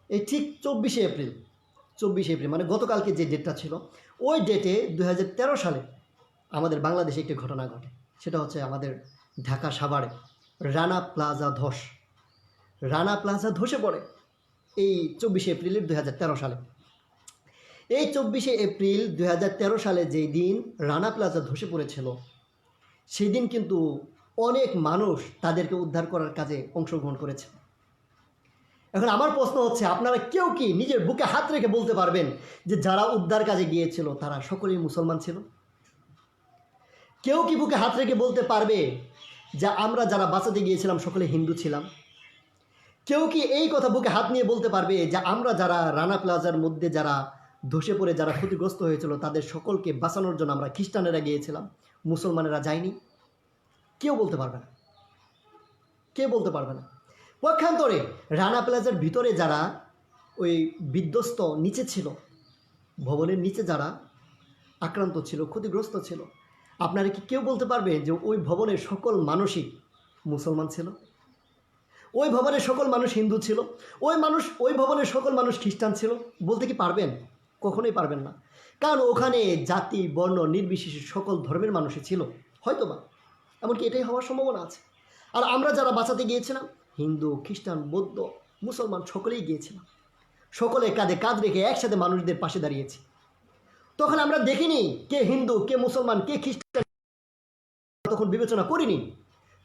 S1: এই ঠিক 24শে এপ্রিল মানে গতকালকে যে ডেটটা ছিল, ওই ডেটে 2013 সালে আমাদের বাংলাদেশে একটি ঘটনা ঘটে। সেটা হচ্ছে আমাদের ঢাকা সাভারে রানা প্লাজা ধসে পড়ে এই 24শে এপ্রিল 2013 সালে। এই 24শে এপ্রিল 2013 সালে যেই দিন রানা প্লাজা ধসে পড়েছিল, সেই দিন কিন্তু অনেক মানুষ তাদেরকে উদ্ধার করার কাজে অংশগ্রহণ করেছে। এখন আমার প্রশ্ন হচ্ছে, আপনারা কেউ কি নিজের বুকে হাত রেখে বলতে পারবেন যে যারা উদ্ধার কাজে গিয়েছিল তারা সকলেই মুসলমান ছিল? কেউ কি বুকে হাত রেখে বলতে পারবে যে আমরা যারা বাঁচাতে গিয়েছিলাম সকলে হিন্দু ছিলাম? কেউ কি এই কথা বুকে হাত নিয়ে বলতে পারবে যে আমরা যারা রানা প্লাজার মধ্যে যারা ধসে পড়ে যারা ক্ষতিগ্রস্ত হয়েছিল তাদের সকলকে বাঁচানোর জন্য আমরা খ্রিস্টানেরা গিয়েছিলাম, মুসলমানেরা যায়নি? কেউ বলতে পারবে না, কেউ বলতে পারবে না। পক্ষান্তরে রানা প্লাজার ভিতরে যারা ওই বিধ্বস্ত নিচে ছিল, ভবনের নিচে যারা আক্রান্ত ছিল, ক্ষতিগ্রস্ত ছিল, আপনারা কি কেউ বলতে পারবে যে ওই ভবনের সকল মানুষই মুসলমান ছিল? ওই ভবনের সকল মানুষ হিন্দু ছিল? ওই ভবনের সকল মানুষ খ্রিস্টান ছিল? বলতে কি পারবেন? কখনোই পারবেন না। কারণ ওখানে জাতি বর্ণ নির্বিশেষে সকল ধর্মের মানুষই ছিল, হয়তোবা এমনকি এটাই হওয়ার সম্ভাবনা আছে। আর আমরা যারা বাঁচাতে গিয়েছিলাম, হিন্দু, খ্রিস্টান, বৌদ্ধ, মুসলমান সকলেই গিয়েছিলাম। সকলে কাঁধে কাঁধ রেখে একসাথে মানুষদের পাশে দাঁড়িয়েছি। তখন আমরা দেখিনি কে হিন্দু, কে মুসলমান, কে খ্রিস্টান, তখন বিবেচনা করিনি।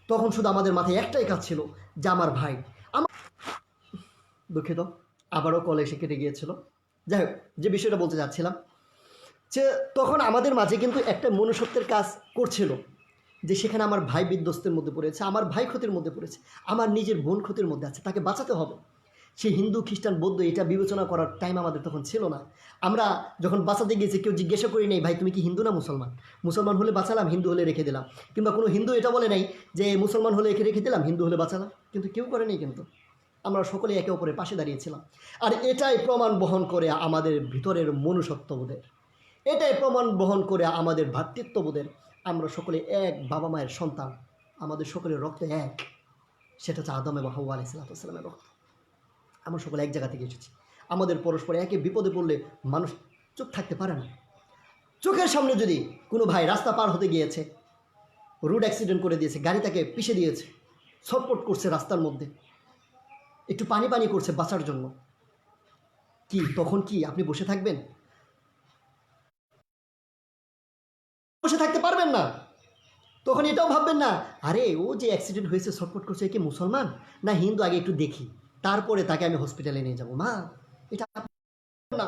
S1: তখন শুধু আমাদের মাথায় একটাই কাজ ছিল যে আমার ভাই। দুঃখিত, আবারও কল এসে কেটে গিয়েছিল। যাই হোক, যে বিষয়টা বলতে যাচ্ছিলাম, যে তখন আমাদের মাঝে কিন্তু একটা মনুষ্যত্বের কাজ করছিল, যে সেখানে আমার ভাই বিধ্বস্তের মধ্যে পড়েছে, আমার ভাই ক্ষতির মধ্যে পড়েছে, আমার নিজের বোন ক্ষতির মধ্যে আছে, তাকে বাঁচাতে হবে। সে হিন্দু, খ্রিস্টান, বৌদ্ধ এটা বিবেচনা করার টাইম আমাদের তখন ছিল না। আমরা যখন বাঁচাতে গিয়েছি কেউ জিজ্ঞাসা করি নেই ভাই তুমি কি হিন্দু না মুসলমান। মুসলমান হলে বাঁচালাম, হিন্দু হলে রেখে দিলাম। কিংবা কোনো হিন্দু এটা বলে নাই যে মুসলমান হলে রেখে দিলাম, হিন্দু হলে বাঁচালাম। কিন্তু কেউ করে নেই। কিন্তু আমরা সকলে একে অপরের পাশে দাঁড়িয়েছিলাম। আর এটাই প্রমাণ বহন করে আমাদের ভিতরের মনুষ্যত্ববোধের, এটাই প্রমাণ বহন করে আমাদের ভ্রাতৃত্ববোধের। আমরা সকলে এক বাবা মায়ের সন্তান, আমাদের সকলের রক্ত এক, সেটা হচ্ছে আদম এবং হাওয়া আলাইহিসসালামের রক্ত। আমরা সকলে এক জায়গা থেকে এসেছি। আমাদের পরস্পর একে বিপদে পড়লে মানুষ চুপ থাকতে পারে না। চোখের সামনে যদি কোনো ভাই রাস্তা পার হতে গিয়েছে, রোড অ্যাক্সিডেন্ট করে দিয়েছে, গাড়ি তাকে পিষে দিয়েছে, ছটপট করছে রাস্তার মধ্যে, একটু পানি পানি করছে বাঁচার জন্য, কি তখন কি আপনি বসে থাকবেন? বসে থাকতে পারবেন না। তখন এটাও ভাববেন না আরে ও যে অ্যাক্সিডেন্ট হয়েছে ছটপট করছে, একে মুসলমান না হিন্দু, আগে একটু দেখি, তারপরে তাকে আমি হসপিটালে নিয়ে যাব। মা, এটা না।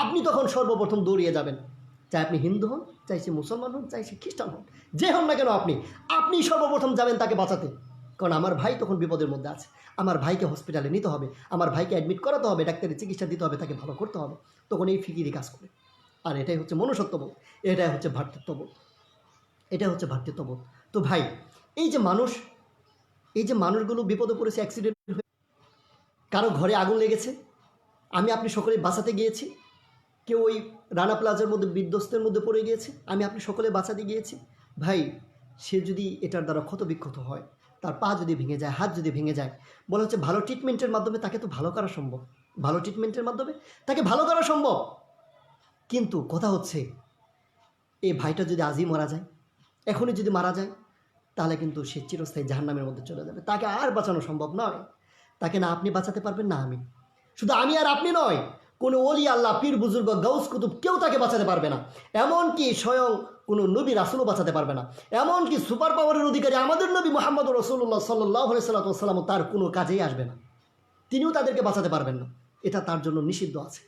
S1: আপনি তখন সর্বপ্রথম দৌড়িয়ে যাবেন, চাই আপনি হিন্দু হন, চাই সে মুসলমান হন, চাই সে খ্রিস্টান হন, যে হন না কেন আপনি সর্বপ্রথম যাবেন তাকে বাঁচাতে। কারণ আমার ভাই তখন বিপদের মধ্যে আছে, আমার ভাইকে হসপিটালে নিতে হবে, আমার ভাইকে অ্যাডমিট করাতে হবে, ডাক্তারের চিকিৎসা দিতে হবে, তাকে ভালো করতে হবে। তখন এই ফিকিরি কাজ করে। আর এটাই হচ্ছে মনুষ্যত্ববোধ, এটাই হচ্ছে ভ্রাতৃত্ববোধ, এটাই হচ্ছে ভ্রাতৃত্ববোধ। তো ভাই, এই যে মানুষগুলো বিপদে পড়েছে, অ্যাক্সিডেন্ট হয়ে কারো ঘরে আগুন লেগেছে, আমি আপনি সকলে বাঁচাতে গিয়েছি, কেউ ওই রানা প্লাজার মধ্যে বিধ্বস্তের মধ্যে পড়ে গিয়েছে, আমি আপনি সকলে বাঁচাতে গিয়েছি। ভাই, সে যদি এটার দ্বারা ক্ষতবিক্ষত হয়, তার পা যদি ভেঙে যায়, হাত যদি ভেঙে যায়, বলা হচ্ছে ভালো ট্রিটমেন্টের মাধ্যমে তাকে তো ভালো করা সম্ভব, ভালো ট্রিটমেন্টের মাধ্যমে তাকে ভালো করা সম্ভব। কিন্তু কথা হচ্ছে এই ভাইটা যদি আজই মারা যায়, এখনই যদি মারা যায়, তাহলে কিন্তু সে চিরস্থায়ী জাহান্নামের মধ্যে চলে যাবে। তাকে আর বাঁচানো সম্ভব নয়। তাকে না আপনি বাঁচাতে পারবেন, না আমি। শুধু আমি আর আপনি নয়, কোনো ওলি আল্লাহ, পীর বুজুর্গ, গাউস কুতুব কেউ তাকে বাঁচাতে পারবে না। এমনকি স্বয়ং কোনো নবী রাসূলও বাঁচাতে পারবে না। এমনকি সুপার পাওয়ারের অধিকারী আমাদের নবী মুহাম্মদ রাসূলুল্লাহ সাল্লাল্লাহু আলাইহি সাল্লাম তার কোনো কাজেই আসবে না, তিনিও তাদেরকে বাঁচাতে পারবেন না। এটা তার জন্য নিষিদ্ধ আছে।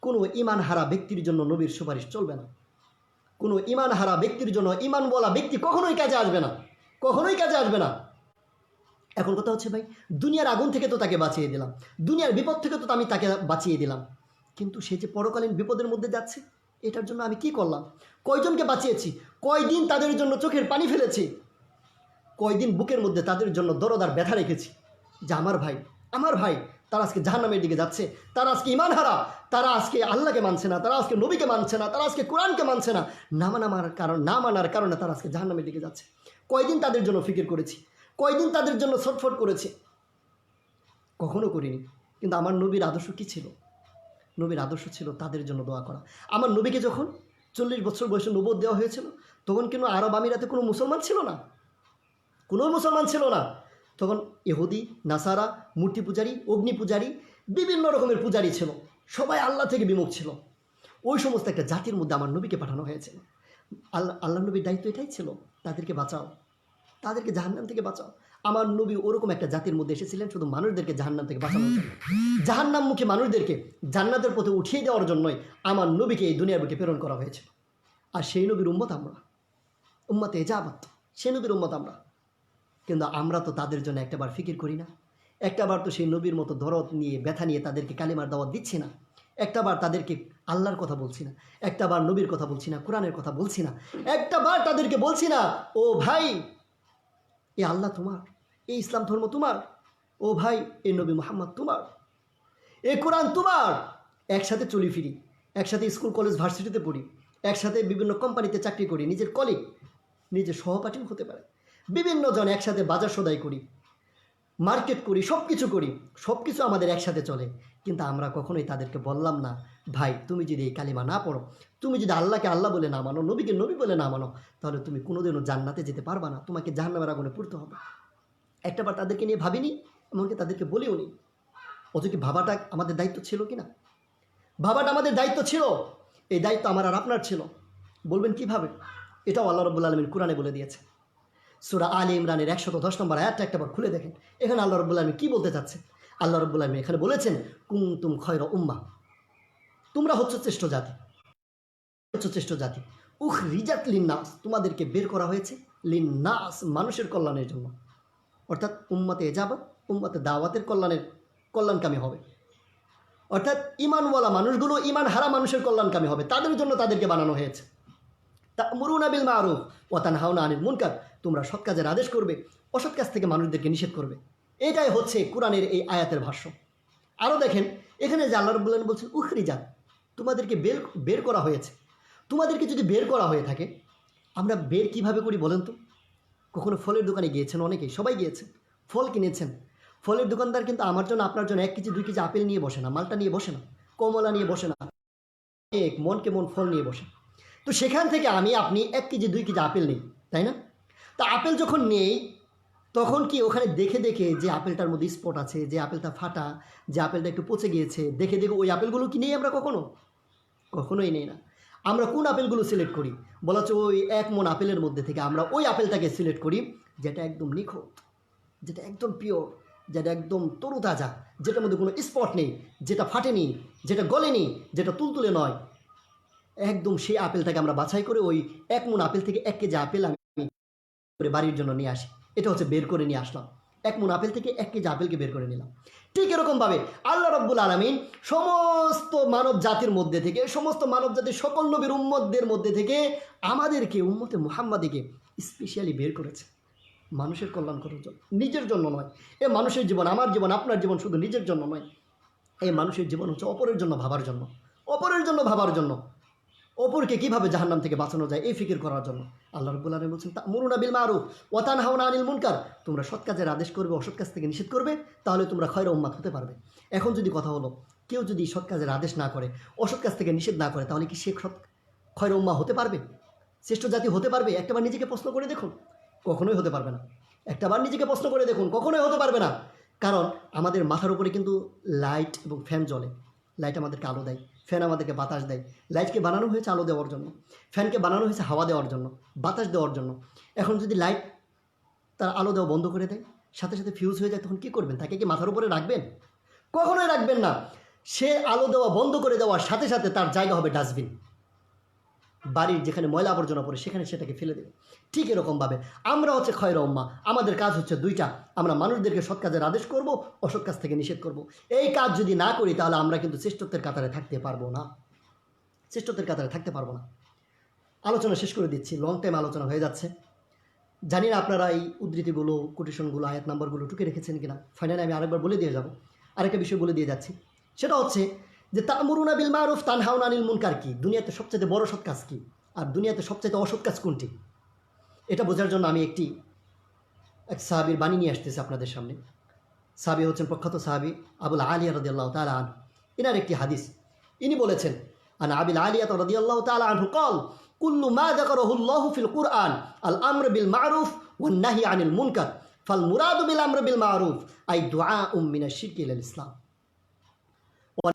S1: কোনো ঈমান হারা ব্যক্তির জন্য নবীর সুপারিশ চলবে না। কোনো ইমান হারা ব্যক্তির জন্য ইমান বলা ব্যক্তি কখনোই কাজে আসবে না, কখনোই কাজে আসবে না। এখন কথা হচ্ছে ভাই, দুনিয়ার আগুন থেকে তো তাকে বাঁচিয়ে দিলাম, দুনিয়ার বিপদ থেকে তো আমি তাকে বাঁচিয়ে দিলাম, কিন্তু সে যে পরকালীন বিপদের মধ্যে যাচ্ছে, এটার জন্য আমি কি করলাম? কয়জনকে বাঁচিয়েছি, কয়দিন তাদের জন্য চোখের পানি ফেলেছি, কয়দিন বুকের মধ্যে তাদের জন্য দরদ আর ব্যথা রেখেছি যে আমার ভাই তারা আজকে জাহান্নামের দিকে যাচ্ছে, তারা আজকে ইমান হারা, তারা আজকে আল্লাহকে মানছে না, তারা আজকে নবীকে মানছে না, তারা আজকে কোরআনকে মানছে না, না মানার কারণে তারা আজকে জাহান্নামের দিকে যাচ্ছে। কয়দিন তাদের জন্য ফিকির করেছি, কয়দিন তাদের জন্য ছটফট করেছি? কখনো করিনি। কিন্তু আমার নবীর আদর্শ কী ছিল? নবীর আদর্শ ছিল তাদের জন্য দোয়া করা। আমার নবীকে যখন 40 বছর বয়সে নবুয়ত দেওয়া হয়েছিল, তখন কিন্তু আরব আমিরাতে কোনো মুসলমান ছিল না, কোনো মুসলমান ছিল না। তখন ইহুদি, নাসারা, মূর্তি পূজারী, অগ্নি পূজারী, বিভিন্ন রকমের পূজারী ছিল, সবাই আল্লাহ থেকে বিমুখ ছিল। ওই সমস্ত একটা জাতির মধ্যে আমার নবীকে পাঠানো হয়েছিল। আল্লাহ নবীর দায়িত্ব এটাই ছিল, তাদেরকে বাঁচাও, তাদেরকে জাহান্নাম থেকে বাঁচাও। আমার নবী ওরকম একটা জাতির মধ্যে এসেছিলেন শুধু মানুষদেরকে জাহান্নাম থেকে বাঁচানোর জন্য, জাহান্নামমুখী মানুষদেরকে জান্নাতের পথে উঠিয়ে দেওয়ার জন্যই আমার নবীকে এই দুনিয়ার বুকে প্রেরণ করা হয়েছিল। আর সেই নবীর উম্মত আমরা, উম্মতে ইজাবত, সেই নবীর উম্মত আমরা। কিন্তু আমরা তো তাদের জন্য একটাবার ফিকির করি না, একটাবার তো সেই নবীর মতো দরদ নিয়ে ব্যথা নিয়ে তাদেরকে কালিমার দাওয়াত দিচ্ছি না, একটাবার তাদেরকে আল্লাহর কথা বলছি না, একটাবার নবীর কথা বলছি না, কোরআনের কথা বলছি না, একটাবার তাদেরকে বলছি না ও ভাই এ আল্লাহ তোমার, এই ইসলাম ধর্ম তোমার, ও ভাই এই নবী মুহাম্মদ তোমার, এ কোরআন তোমার। একসাথে চলি ফিরি, একসাথে স্কুল কলেজ ভার্সিটিতে পড়ি, একসাথে বিভিন্ন কোম্পানিতে চাকরি করি, নিজের কলিগ, নিজের সহপাঠীও হতে পারে, বিভিন্ন জন একসাথে বাজার সদাই করি, মার্কেট করি, সব কিছু করি, সব কিছু আমাদের একসাথে চলে। কিন্তু আমরা কখনোই তাদেরকে বললাম না ভাই তুমি যদি এই কালিমা না পড়ো, তুমি যদি আল্লাহকে আল্লাহ বলে না মানো, নবীকে নবী বলে না মানো, তাহলে তুমি কোনোদিনও জান্নাতে যেতে পারবা না, তোমাকে জাহান্নামের আগুনে পড়তে হবে। একটাবার তাদেরকে নিয়ে ভাবিনি, এমনকি তাদেরকে বলিও নি। অথচ কি ভাবাটা আমাদের দায়িত্ব ছিল কি না? ভাবাটা আমাদের দায়িত্ব ছিল, এই দায়িত্ব আমার আর আপনার ছিল। বলবেন কিভাবে? এটাও আল্লাহ রাব্বুল আলামিন কোরআনে বলে দিয়েছে। সূরা আলে ইমরানের 110 নম্বর আয়াতটা একটাবার খুলে দেখেন, এখানে আল্লাহ রাব্বুল আলামিন কী বলতে চাচ্ছে। আল্লাহ রাব্বুল আলামিন এখানে বলেছেন কুনতুম খায়রা উম্মাহ, তোমরা হচ্ছে শ্রেষ্ঠ জাতি, শ্রেষ্ঠ জাতি, উখরিজাত লিন্নাস, তোমাদেরকে বের করা হয়েছে লিন্নাস, মানুষের কল্যাণের জন্য। অর্থাৎ উম্মতে ইজাবত, উম্মতে দাওয়াতের কল্যাণকামী হবে। অর্থাৎ ইমানওয়ালা মানুষগুলো ইমান হারা মানুষের কল্যাণকামী হবে, তাদের জন্য তাদেরকে বানানো হয়েছে। তা'মুরুনা বিল মা'রুফ ওয়া তানহাউনা আনিল মুনকার, তোমরা সৎ কাজের আদেশ করবে, অসৎ কাজ থেকে মানুষদেরকে নিষেধ করবে। এটাই হচ্ছে কোরআনের এই আয়াতের ভাষ্য। আরও দেখেন এখানে যে আল্লাহ রাব্বুল আলামিন বলছেন উখরিজাত, তোমাদেরকে বের করা হয়েছে। তোমাদেরকে যদি বের করা হয়ে থাকে, আমরা বের কিভাবে করি বলেন তো? কখনো ফলের দোকানে গিয়েছেন? অনেকেই, সবাই গিয়েছেন, ফল কিনেছেন। ফলের দোকানদার কিন্তু আমার জন্য আপনার জন্য 1 কেজি 2 কেজি আপেল নিয়ে বসে না, মালটা নিয়ে বসে না, কমলা নিয়ে বসে না, এক মনকে মন ফল নিয়ে বসে। তো সেখান থেকে আমি আপনি 1 কেজি 2 কেজি আপেল নেই, তাই না? তা আপেল যখন নেই, তখন কি ওখানে দেখে দেখে যে আপেলটার মধ্যে স্পট আছে, যে আপেলটা ফাটা, যে আপেলটা একটু পচে গিয়েছে, দেখে দেখে ওই আপেলগুলো কি নেই আমরা কখনোই নেই না। আমরা কোন আপেলগুলো সিলেক্ট করি? বলা হচ্ছে ওই 1 মণ আপেলের মধ্যে থেকে আমরা ওই আপেলটাকে সিলেক্ট করি যেটা একদম নিখুঁত, যেটা একদম পিওর, যেটা একদম তরুতাজা, যেটার মধ্যে কোনো স্পট নেই, যেটা ফাটেনি, যেটা গলেনি, যেটা তুলতুলে নয়, একদম সেই আপেলটাকে আমরা বাছাই করে ওই 1 মণ আপেল থেকে 1 কেজি আপেল আমি করে বাড়ির জন্য নিয়ে আসি। এটা হচ্ছে বের করে নিয়ে আসলাম, 1 মণ আপেল থেকে 1 কেজি আপেলকে বের করে নিলাম। ঠিক এরকমভাবে আল্লাহ রাব্বুল আলামিন সমস্ত মানব জাতির মধ্যে থেকে, সমস্ত মানব জাতির সকল নবীর উম্মতদের মধ্যে থেকে আমাদেরকে উম্মতে মুহাম্মাদিকে স্পেশালি বের করেছে মানুষের কল্যাণ করার জন্য, নিজের জন্য নয়। এ মানুষের জীবন, আমার জীবন, আপনার জীবন শুধু নিজের জন্য নয়, এই মানুষের জীবন হচ্ছে অপরের জন্য ভাবার জন্য, অপরের জন্য ভাবার জন্য, অপরকে কীভাবে জাহান্নাম থেকে বাঁচানো যায় এই ফিকির করার জন্য। আল্লাহ রাব্বুল আলামিন বলছেন তা'মুরুনা বিল মা'রুফ ওয়া তানহাউনা আনিল মুনকার, তোমরা সৎ কাজের আদেশ করবে, অসৎ কাজ থেকে নিষেধ করবে, তাহলে তোমরা খয়রা উম্মাত হতে পারবে। এখন যদি কথা হলো কেউ যদি সৎ কাজের আদেশ না করে, অসৎ কাজ থেকে নিষেধ না করে, তাহলে কি সে খয়রা উম্মাহ হতে পারবে? শ্রেষ্ঠ জাতি হতে পারবে? একটাবার নিজেকে প্রশ্ন করে দেখুন, কখনোই হতে পারবে না। একটাবার নিজেকে প্রশ্ন করে দেখুন, কখনোই হতে পারবে না। কারণ আমাদের মাথার উপরে কিন্তু লাইট এবং ফ্যান জ্বলে, লাইট আমাদেরকে আলো দেয়, ফ্যান আমাদেরকে বাতাস দেয়। লাইটকে বানানো হয়েছে আলো দেওয়ার জন্য, ফ্যানকে বানানো হয়েছে হাওয়া দেওয়ার জন্য, বাতাস দেওয়ার জন্য। এখন যদি লাইট তার আলো দেওয়া বন্ধ করে দেয়, সাথে সাথে ফিউজ হয়ে যায়, তখন কী করবেন? তাকে কি মাথার উপরে রাখবেন? কখনোই রাখবেন না। সে আলো দেওয়া বন্ধ করে দেওয়ার সাথে সাথে তার জায়গা হবে ডাস্টবিন। বাড়ির যেখানে ময়লা আবর্জনা পড়ে সেখানে সেটাকে ফেলে দেবে। ঠিক এরকমভাবে আমরা হচ্ছে খয়র উম্মাহ, আমাদের কাজ হচ্ছে দুইটা, আমরা মানুষদেরকে সৎ কাজের আদেশ করব, অসৎ কাজ থেকে নিষেধ করব। এই কাজ যদি না করি তাহলে আমরা কিন্তু শ্রেষ্ঠত্বের কাতারে থাকতে পারবো না, শ্রেষ্ঠত্বের কাতারে থাকতে পারবো না। আলোচনা শেষ করে দিচ্ছি, লং টাইম আলোচনা হয়ে যাচ্ছে। জানি না আপনারা এই উদ্ধৃতিগুলো, কোটেশনগুলো, আয়াত নাম্বারগুলো টুকে রেখেছেন কিনা। ফাইনালি আমি আরেকবার বলে দিয়ে যাব, আরেকটা বিষয় বলে দিয়ে যাচ্ছি। সেটা হচ্ছে যে তা'মুরুনা বিল মারুফ তানহাউনা আনিল মুনকার কি, দুনিয়াতে সবচেয়ে বড় সৎ কাজ কি আর দুনিয়াতে সবচেয়ে অসৎ কাজ কোনটি, এটা বোঝার জন্য আমি এক সাহাবীর বাণী নিয়ে আসতেছি আপনাদের সামনে। সাহাবী হচ্ছেন প্রখ্যাত সাহাবী আবুল আলিয়া রাদিয়াল্লাহু তাআলা আনহু। এনার একটি হাদিস, ইনি বলেছেন আন আবিল আলিয়া রাদিয়াল্লাহু তাআলা আনহু قال কুল্লু মা যাকারাহুল্লাহু ফিল কুরআন আল আমর বিল মারুফ ওয়ান নাহি আনিল মুনকার ফাল মুরাদু বিল আমর বিল মারুফ আই দুআউম মিনাশ শিরকি ইলাল ইসলাম ওয়ান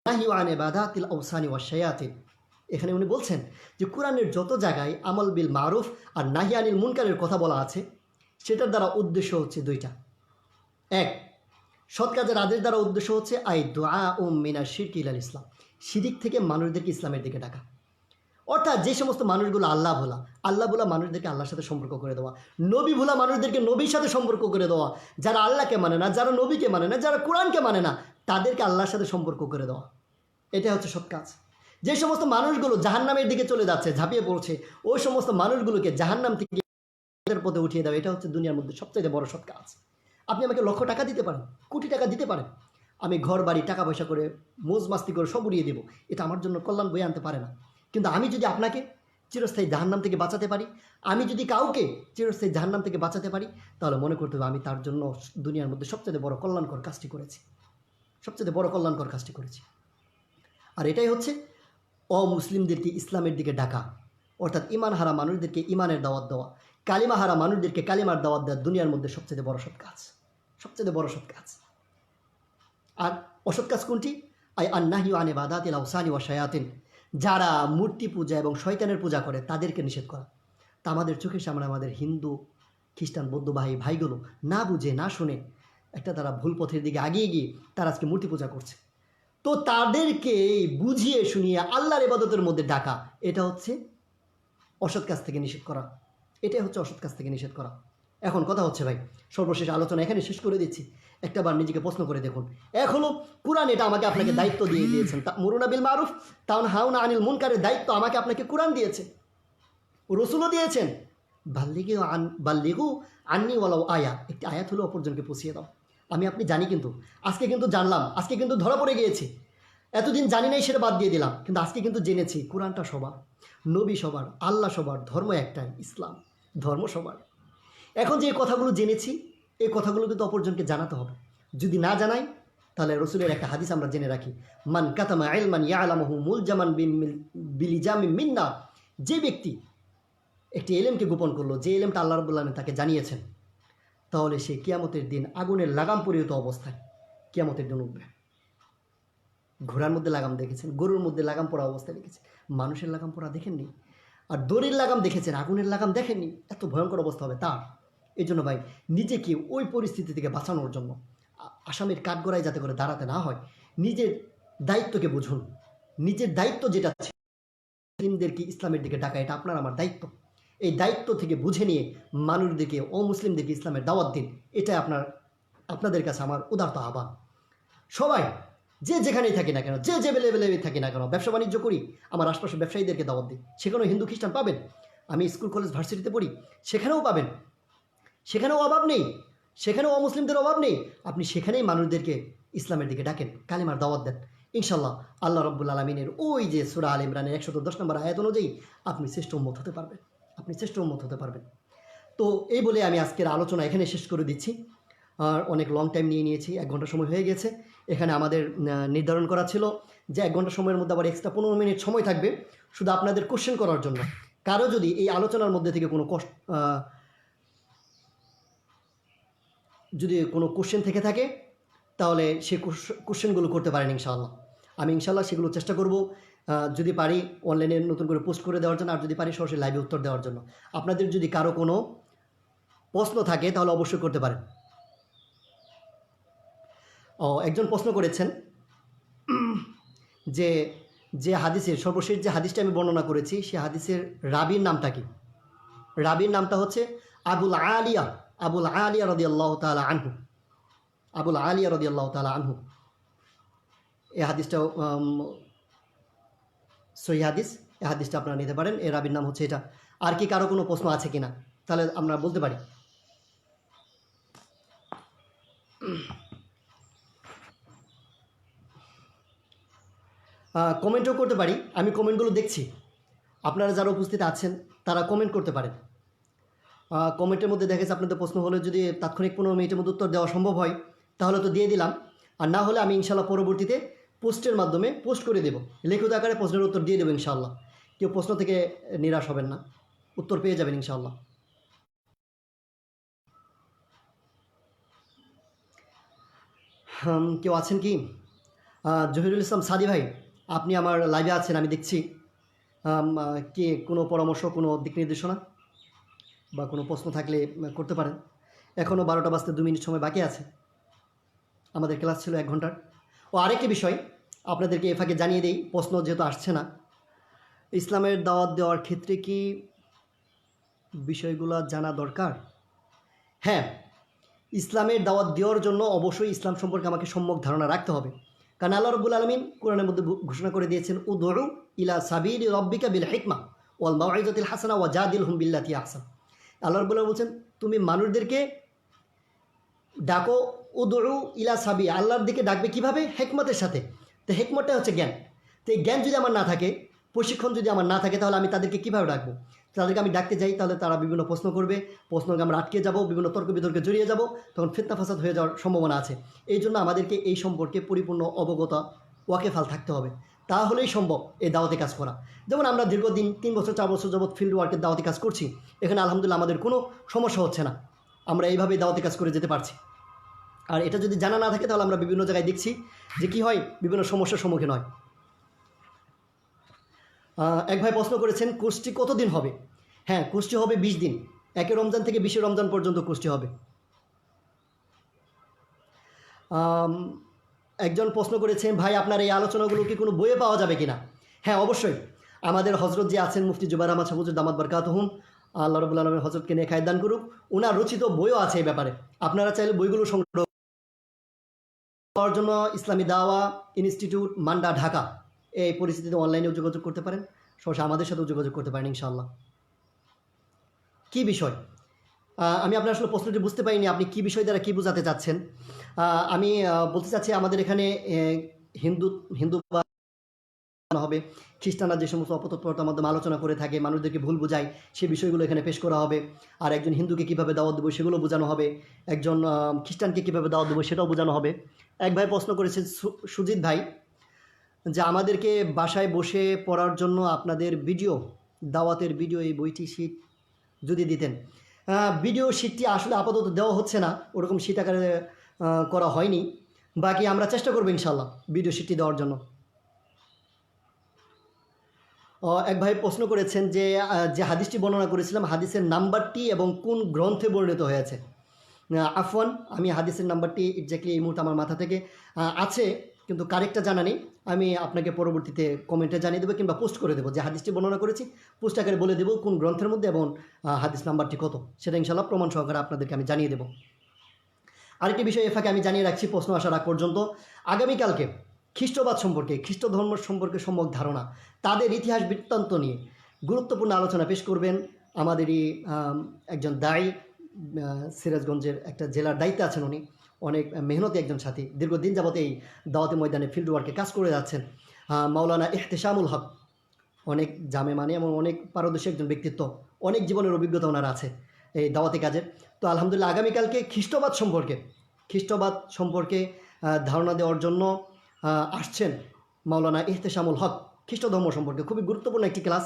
S1: নাহি আন ইবাদাতিল আওসানি ওয়াশ শায়াতিন। এখানে উনি বলছেন যে কোরআনের যত জায়গায় আমল বিল মারুফ আর নাহি আনিল মুনকারের কথা বলা আছে, সেটার দ্বারা উদ্দেশ্য হচ্ছে দুইটা। এক, সৎ কাজের আদেশ দ্বারা উদ্দেশ্য হচ্ছে আই দুআউম মিনাশ শিরকি ইলাল ইসলাম, শিরিক থেকে মানুষদেরকে ইসলামের দিকে ডাকা। অর্থাৎ যে সমস্ত মানুষগুলো আল্লাহ ভোলা মানুষদেরকে আল্লাহর সাথে সম্পর্ক করে দেওয়া, নবী ভোলা মানুষদেরকে নবীর সাথে সম্পর্ক করে দেওয়া, যারা আল্লাহকে মানে না, যারা নবীকে মানে না, যারা কোরআনকে মানে না, তাদেরকে আল্লাহর সাথে সম্পর্ক করে দেওয়া, এটা হচ্ছে সৎ কাজ। যে সমস্ত মানুষগুলো জাহান্নামের দিকে চলে যাচ্ছে, ঝাঁপিয়ে পড়ছে, ওই সমস্ত মানুষগুলোকে জাহান্নাম থেকে পথে উঠিয়ে দেওয়া, এটা হচ্ছে দুনিয়ার মধ্যে সবচেয়ে বড় সৎ কাজ। আপনি আমাকে লক্ষ টাকা দিতে পারেন, কোটি টাকা দিতে পারেন, আমি ঘর বাড়ি টাকা পয়সা করে মোজ মাস্তি করে সব উড়িয়ে দেবো, এটা আমার জন্য কল্যাণ বয়ে আনতে পারে না। কিন্তু আমি যদি আপনাকে চিরস্থায়ী জাহান্নাম থেকে বাঁচাতে পারি, আমি যদি কাউকে চিরস্থায়ী জাহান্নাম থেকে বাঁচাতে পারি, তাহলে মনে করতে হবে আমি তার জন্য দুনিয়ার মধ্যে সবচেয়ে বড় কল্যাণকর কাজটি করেছি, সবচেয়ে বড় কল্যাণকর কাজটি করেছি। আর এটাই হচ্ছে অমুসলিমদেরকে ইসলামের দিকে ডাকা, অর্থাৎ ইমান হারা মানুষদেরকে ইমানের দাওয়াত দেওয়া, কালিমা হারা মানুষদেরকে কালিমার দাওয়াত দেওয়া দুনিয়ার মধ্যে সবচেয়ে বড় সৎ কাজ, সবচেয়ে বড় সৎ কাজ। আর অসৎ কাজ কোনটি? আই আন্নাহি আন ইবাদাতিল আওসানি ওয়া শায়াতিন, যারা মূর্তি পূজা এবং শয়তানের পূজা করে তাদেরকে নিষেধ করা। তা আমাদের চোখের সামনে আমাদের হিন্দু, খ্রিস্টান, বৌদ্ধ ভাইগুলো না বুঝে না শুনে একটা তারা ভুল পথের দিকে আগিয়ে গিয়ে তারা আজকে মূর্তি পূজা করছে। তো তাদেরকে বুঝিয়ে শুনিয়ে আল্লাহর ইবাদতের মধ্যে ডাকা, এটা হচ্ছে অসৎ কাজ থেকে নিষেধ করা, এটাই হচ্ছে অসৎ কাজ থেকে নিষেধ করা। এখন কথা হচ্ছে ভাই, সর্বশেষ আলোচনা এখানে শেষ করে দিচ্ছি। একটাবার নিজেকে প্রশ্ন করে দেখুন, এখনও কোরআন এটা আমাকে আপনাকে দায়িত্ব দিয়ে দিয়েছেন, তা'মুরুনা বিল মারুফ তানহাউনা আনিল মুনকারের দায়িত্ব আমাকে আপনাকে কোরআন দিয়েছে, রসুলও দিয়েছেন। বাল্লিগু আন্নি ওয়ালাউ আয়া, একটি আয়াত হলো অপরজনকে পৌঁছিয়ে দাও। আমি আপনি জানি, কিন্তু আজকে কিন্তু জানলাম, আজকে কিন্তু ধরা পড়ে গিয়েছি। এতদিন জানি নাই সেটা বাদ দিয়ে দিলাম, কিন্তু আজকে কিন্তু জেনেছি কোরআনটা সবার, নবী সবার, আল্লাহ সবার, ধর্ম একটাই, ইসলাম ধর্ম সবার। এখন যে এই কথাগুলো জেনেছি, এই কথাগুলো কিন্তু অপরজনকে জানাতে হবে। যদি না জানাই তাহলে রসুলের একটা হাদিস আমরা জেনে রাখি, মান কাতামা ইলমান ইয়ালামুহু মুলজামান বিলিজামিন মিন্না, যে ব্যক্তি একটি এলেমকে গোপন করলো, যে এলেমটা আল্লাহ রাব্বুল আলামিন তাকে জানিয়েছেন, তাহলে সে কিয়ামতের দিন আগুনের লাগাম পরিহিত অবস্থায় কিয়ামতের দিন উঠবে। ঘোড়ার মধ্যে লাগাম দেখেছেন, গরুর মধ্যে লাগাম পরা অবস্থায় দেখেছেন, মানুষের লাগাম পরা দেখেননি, আর দড়ির লাগাম দেখেছেন, আগুনের লাগাম দেখেননি। এত ভয়ঙ্কর অবস্থা হবে তার। এই জন্য ভাই, নিজেকে ওই পরিস্থিতি থেকে বাঁচানোর জন্য, আসামির কাঠগড়ায় যাতে করে দাঁড়াতে না হয়, নিজের দায়িত্বকে বুঝুন। নিজের দায়িত্ব যেটা মুসলিমদেরকে ইসলামের দিকে ডাকা, এটা আপনার আমার দায়িত্ব। এই দায়িত্ব থেকে বুঝে নিয়ে মানুষদেরকে, অমুসলিমদেরকে ইসলামের দাওয়াত দিন। এটাই আপনাদের কাছে আমার উদারত আহ্বান। সবাই যে যেখানেই থাকি না কেন, যে লেভেলে থাকি না কেন, ব্যবসা বাণিজ্য করি, আমার আশপাশে ব্যবসায়ীদেরকে দাওয়াত দিই। সেখানেও হিন্দু খ্রিস্টান পাবেন, আমি স্কুল কলেজ ভার্সিটিতে পড়ি, সেখানেও পাবেন, সেখানেও অভাব নেই, সেখানেও অমুসলিমদের অভাব নেই। আপনি সেখানেই মানুষদেরকে ইসলামের দিকে ডাকেন, কালিমার দাওয়াত দেন। ইনশাল্লাহ আল্লাহ রাব্বুল আলামিনের ওই যে সূরা আলে ইমরানের 110 নম্বর আয়াত অনুযায়ী আপনি শ্রেষ্ঠ উম্মত হতে পারবেন, আপনি শ্রেষ্ঠ উম্মত হতে পারবেন। তো এই বলে আমি আজকের আলোচনা এখানে শেষ করে দিচ্ছি। আর অনেক লং টাইম নিয়েছি, 1 ঘন্টা সময় হয়ে গেছে। এখানে আমাদের নির্ধারণ করা ছিল যে 1 ঘন্টা সময়ের মধ্যে আবার এক্সট্রা 15 মিনিট সময় থাকবে শুধু আপনাদের কোশ্চেন করার জন্য। কারো যদি এই আলোচনার মধ্যে থেকে কোনো কোশ্চেন থেকে থাকে, তাহলে সেই কোশ্চেনগুলো করতে পারেন ইনশাআল্লাহ। আমি ইনশাআল্লাহ সেগুলো চেষ্টা করব, যদি পারি অনলাইনে নতুন করে পোস্ট করে দেওয়ার জন্য, আর যদি পারি সরাসরি লাইভে উত্তর দেওয়ার জন্য। আপনাদের যদি কারো কোনো প্রশ্ন থাকে তাহলে অবশ্যই করতে পারেন। একজন প্রশ্ন করেছেন যে যে হাদিসের সর্বশেষ যে হাদিসটা আমি বর্ণনা করেছি সে হাদিসের রাবির নামটা কি? রাবির নামটা হচ্ছে আবুল আলিয়া রাদিয়াল্লাহু তাআলা আনহু। আবুল আলিয়া রাদিয়াল্লাহু তাআলা আনহু। এই হাদিসটাও সহিহ হাদিস। এই হাদিসটা আপনারা নিতে পারেন। এই রাবির নাম হচ্ছে এটা। আর কি কারো কোনো প্রশ্ন আছে কিনা তাহলে আমরা বলতে পারি। কমেন্টও করতে পারি, আমি কমেন্টগুলো দেখছি। আপনারা যারা উপস্থিত আছেন তারা কমেন্ট করতে পারেন। কমেন্টের মধ্যে দেখেছে আপনাদের প্রশ্ন হলে যদি তাৎক্ষণিক 15 মিনিটের মধ্যে উত্তর দেওয়া সম্ভব হয় তাহলে তো দিয়ে দিলাম, আর না হলে আমি ইনশাল্লাহ পরবর্তীতে পোস্টের মাধ্যমে পোস্ট করে দেব, লিখিত আকারে প্রশ্নের উত্তর দিয়ে দেবো ইনশাআল্লাহ। কেউ প্রশ্ন থেকে নিরাশ হবেন না, উত্তর পেয়ে যাবেন ইনশাআল্লাহ। কেউ আছেন কি? জহিরুল ইসলাম সাদি ভাই, আপনি আমার লাইভে আছেন আমি দেখছি। কি কোনো পরামর্শ, কোনো দিক নির্দেশনা বা কোনো প্রশ্ন থাকলে করতে পারেন। এখনও 12টা বাজতে 2 মিনিট সময় বাকি আছে, আমাদের ক্লাস ছিল 1 ঘন্টার। ও আরেকটি বিষয় আপনাদেরকে এ ফাঁকে জানিয়ে দিই, প্রশ্ন যেহেতু আসছে না, ইসলামের দাওয়াত দেওয়ার ক্ষেত্রে কি বিষয়গুলো জানা দরকার? হ্যাঁ, ইসলামের দাওয়াত দেওয়ার জন্য অবশ্যই ইসলাম সম্পর্কে আমাকে সম্যক ধারণা রাখতে হবে। কারণ আল্লাহ রাব্বুল আলামিন কোরআনের মধ্যে ঘোষণা করে দিয়েছেন, উদউ ইলা সাবিলি রাব্বিকা বিল হিকমা ওয়াল মাউইজাতিল হাসানা ওয়া জাদিলহুম বিল্লাতি আহসান। আল্লাহ রাব্বুল আলামিন বলছেন তুমি মানুষদেরকে ডাকো, উদউ ইলা সাবি, আল্লাহর দিকে ডাকবে কিভাবে? হিকমতের সাথে। তো হিকমতটা হচ্ছে জ্ঞান। তো এই জ্ঞান যদি আমার না থাকে, প্রশিক্ষণ যদি আমার না থাকে, তাহলে আমি তাদেরকে কীভাবে ডাকবো? তাদেরকে আমি ডাকতে যাই তাহলে তারা বিভিন্ন প্রশ্ন করবে, প্রশ্নকে আমরা আটকে যাব, বিভিন্ন তর্ক বিতর্কে জড়িয়ে যাব, তখন ফিতনা ফাসাদ হয়ে যাওয়ার সম্ভাবনা আছে। এই জন্য আমাদেরকে এই সম্পর্কে পরিপূর্ণ অবগত ওয়াকেফাল থাকতে হবে, তাহলেই সম্ভব এই দাওয়াতি কাজ করা। যেমন আমরা দীর্ঘদিন 3 বছর 4 বছর যাবৎ ফিল্ড ওয়ার্কের দাওয়াতি কাজ করছি, এখানে আলহামদুলিল্লাহ আমাদের কোনো সমস্যা হচ্ছে না, আমরা এইভাবেই দাওয়াতি কাজ করে যেতে পারছি। আর এটা যদি জানা না থাকে তাহলে আমরা বিভিন্ন জায়গায় দেখছি যে কী হয়, বিভিন্ন সমস্যার সম্মুখীন হয়। এক ভাই প্রশ্ন করেছেন কোর্সটি কতদিন হবে? হ্যাঁ, কোর্সটি হবে 20 দিন, 1 রমজান থেকে 20 রমজান পর্যন্ত কোর্সটি হবে। একজন প্রশ্ন করেছেন ভাই আপনার এই আলোচনাগুলো কি কোনো বইয়ে পাওয়া যাবে কিনা? হ্যাঁ, অবশ্যই। আমাদের হজরত যে আছেন মুফতি জুবাইর আহমদ সাহেব হুজুর দামাত বারকাতুহুম, আল্লাহ রাব্বুল আলামিন হজরতকে নেক হায়াত দান করুক, ওনার রচিত বইও আছে এই ব্যাপারে। আপনারা চাইলে বইগুলো সংগ্রহ করার জন্য ইসলামী দাওয়া ইনস্টিটিউট, মান্ডা, ঢাকা, এই পরিস্থিতিতে অনলাইনেও যোগাযোগ করতে পারেন, সরাসরি আমাদের সাথেও যোগাযোগ করতে পারেন ইনশাআল্লাহ। কী বিষয়? আমি আপনার আসলে প্রশ্নটি বুঝতে পারিনি, আপনি কী বিষয় দ্বারা কী বোঝাতে চাচ্ছেন? আমি বলতে চাচ্ছি আমাদের এখানে হিন্দু হবে, খ্রিস্টানরা যে সমস্ত অপতৎপরতার মাধ্যমে আলোচনা করে থাকে, মানুষদেরকে ভুল বোঝায়, সেই বিষয়গুলো এখানে পেশ করা হবে। আর একজন হিন্দুকে কীভাবে দাওয়াত দেবো সেগুলো বোঝানো হবে, একজন খ্রিস্টানকে কীভাবে দাওয়াত দেবো সেটাও বোঝানো হবে। এক ভাই প্রশ্ন করেছেন সুজিত ভাই, যে আমাদেরকে বাসায় বসে পড়ার জন্য আপনাদের ভিডিও, দাওয়াতের ভিডিও, এই বইটি শিট যদি দিতেন। ভিডিও শিটটি আসলে আপাতত দেওয়া হচ্ছে না, ওরকম শিট আকারে করা হয়নি, বাকি আমরা চেষ্টা করবো ইনশাল্লাহ ভিডিও শিটটি দেওয়ার জন্য। এক ভাই প্রশ্ন করেছেন যে যে হাদিসটি বর্ণনা করেছিলাম, হাদিসের নাম্বারটি এবং কোন গ্রন্থে বর্ণিত হয়েছে। আফওয়ান, আমি হাদিসের নাম্বারটি এক্স্যাক্টলি এই মুহূর্তে আমার মাথা থেকে আছে, কিন্তু কারেক্টটা জানা নেই। আমি আপনাকে পরবর্তীতে কমেন্টে জানিয়ে দেবো কিংবা পোস্ট করে দেবো, যে হাদিসটি বর্ণনা করেছি পোস্ট আকারে বলে দেবো কোন গ্রন্থের মধ্যে এবং হাদিস নাম্বারটি কত, সেটা ইনশাল্লাহ প্রমাণ সহকারে আপনাদেরকে আমি জানিয়ে দেবো। আরেকটি বিষয় এ ফাঁকে আমি জানিয়ে রাখছি, প্রশ্ন আসার আগ পর্যন্ত, আগামীকালকে খ্রিস্টবাদ সম্পর্কে, খ্রিস্ট ধর্ম সম্পর্কে সম্যক ধারণা, তাদের ইতিহাস বৃত্তান্ত নিয়ে গুরুত্বপূর্ণ আলোচনা পেশ করবেন আমাদেরই একজন দায়ী, সিরাজগঞ্জের একটা জেলার দায়িত্বে আছেন উনি, অনেক মেহনতি একজন সাথী, দীর্ঘদিন যাবত এই দাওয়াতি ময়দানে ফিল্ড ওয়ার্কে কাজ করে যাচ্ছেন, মাওলানা ইহতেশামুল হক, অনেক জামে মানে এবং অনেক পারদর্শী একজন ব্যক্তিত্ব, অনেক জীবনের অভিজ্ঞতা ওনার আছে এই দাওয়াতি কাজের। তো আলহামদুলিল্লাহ আগামীকালকে খ্রিস্টবাদ সম্পর্কে ধারণা দেওয়ার জন্য আসছেন মাওলানা ইহতেশামুল হক। খ্রিস্ট ধর্ম সম্পর্কে খুবই গুরুত্বপূর্ণ একটি ক্লাস।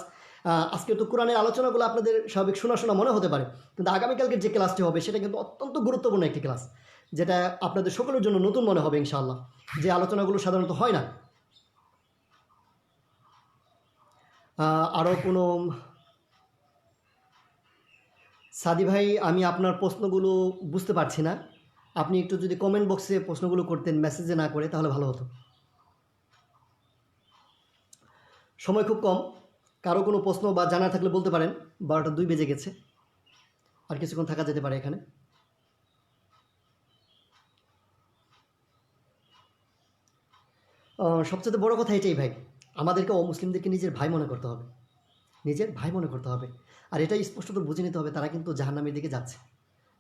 S1: আজকে তো কোরআনের আলোচনাগুলো আপনাদের স্বাভাবিক শোনা মনে হতে পারে, কিন্তু আগামীকালকের যে ক্লাসটি হবে সেটা কিন্তু অত্যন্ত গুরুত্বপূর্ণ একটি ক্লাস, যেটা আপনাদের সকলের জন্য নতুন মনে হবে ইনশাআল্লাহ, যে আলোচনাগুলো সাধারণত হয় না। আরও কোনো সাদি ভাই, আমি আপনার প্রশ্নগুলো বুঝতে পারছি না, আপনি একটু যদি কমেন্ট বক্সে প্রশ্নগুলো করতেন, মেসেজে না করে, তাহলে ভালো হতো। সময় খুব কম, কারো কোনো প্রশ্ন বা জানা থাকলে বলতে পারেন। 12টা 2 বেজে গেছে, আর কিছুক্ষণ থাকা যেতে পারে এখানে। সবচেয়ে বড় কথা এটাই ভাই, আমাদেরকে অমুসলিমদেরকে নিজের ভাই মনে করতে হবে, নিজের ভাই মনে করতে হবে। আর এটাই স্পষ্টত বুঝে নিতে হবে তারা কিন্তু জাহান্নামের দিকে যাচ্ছে,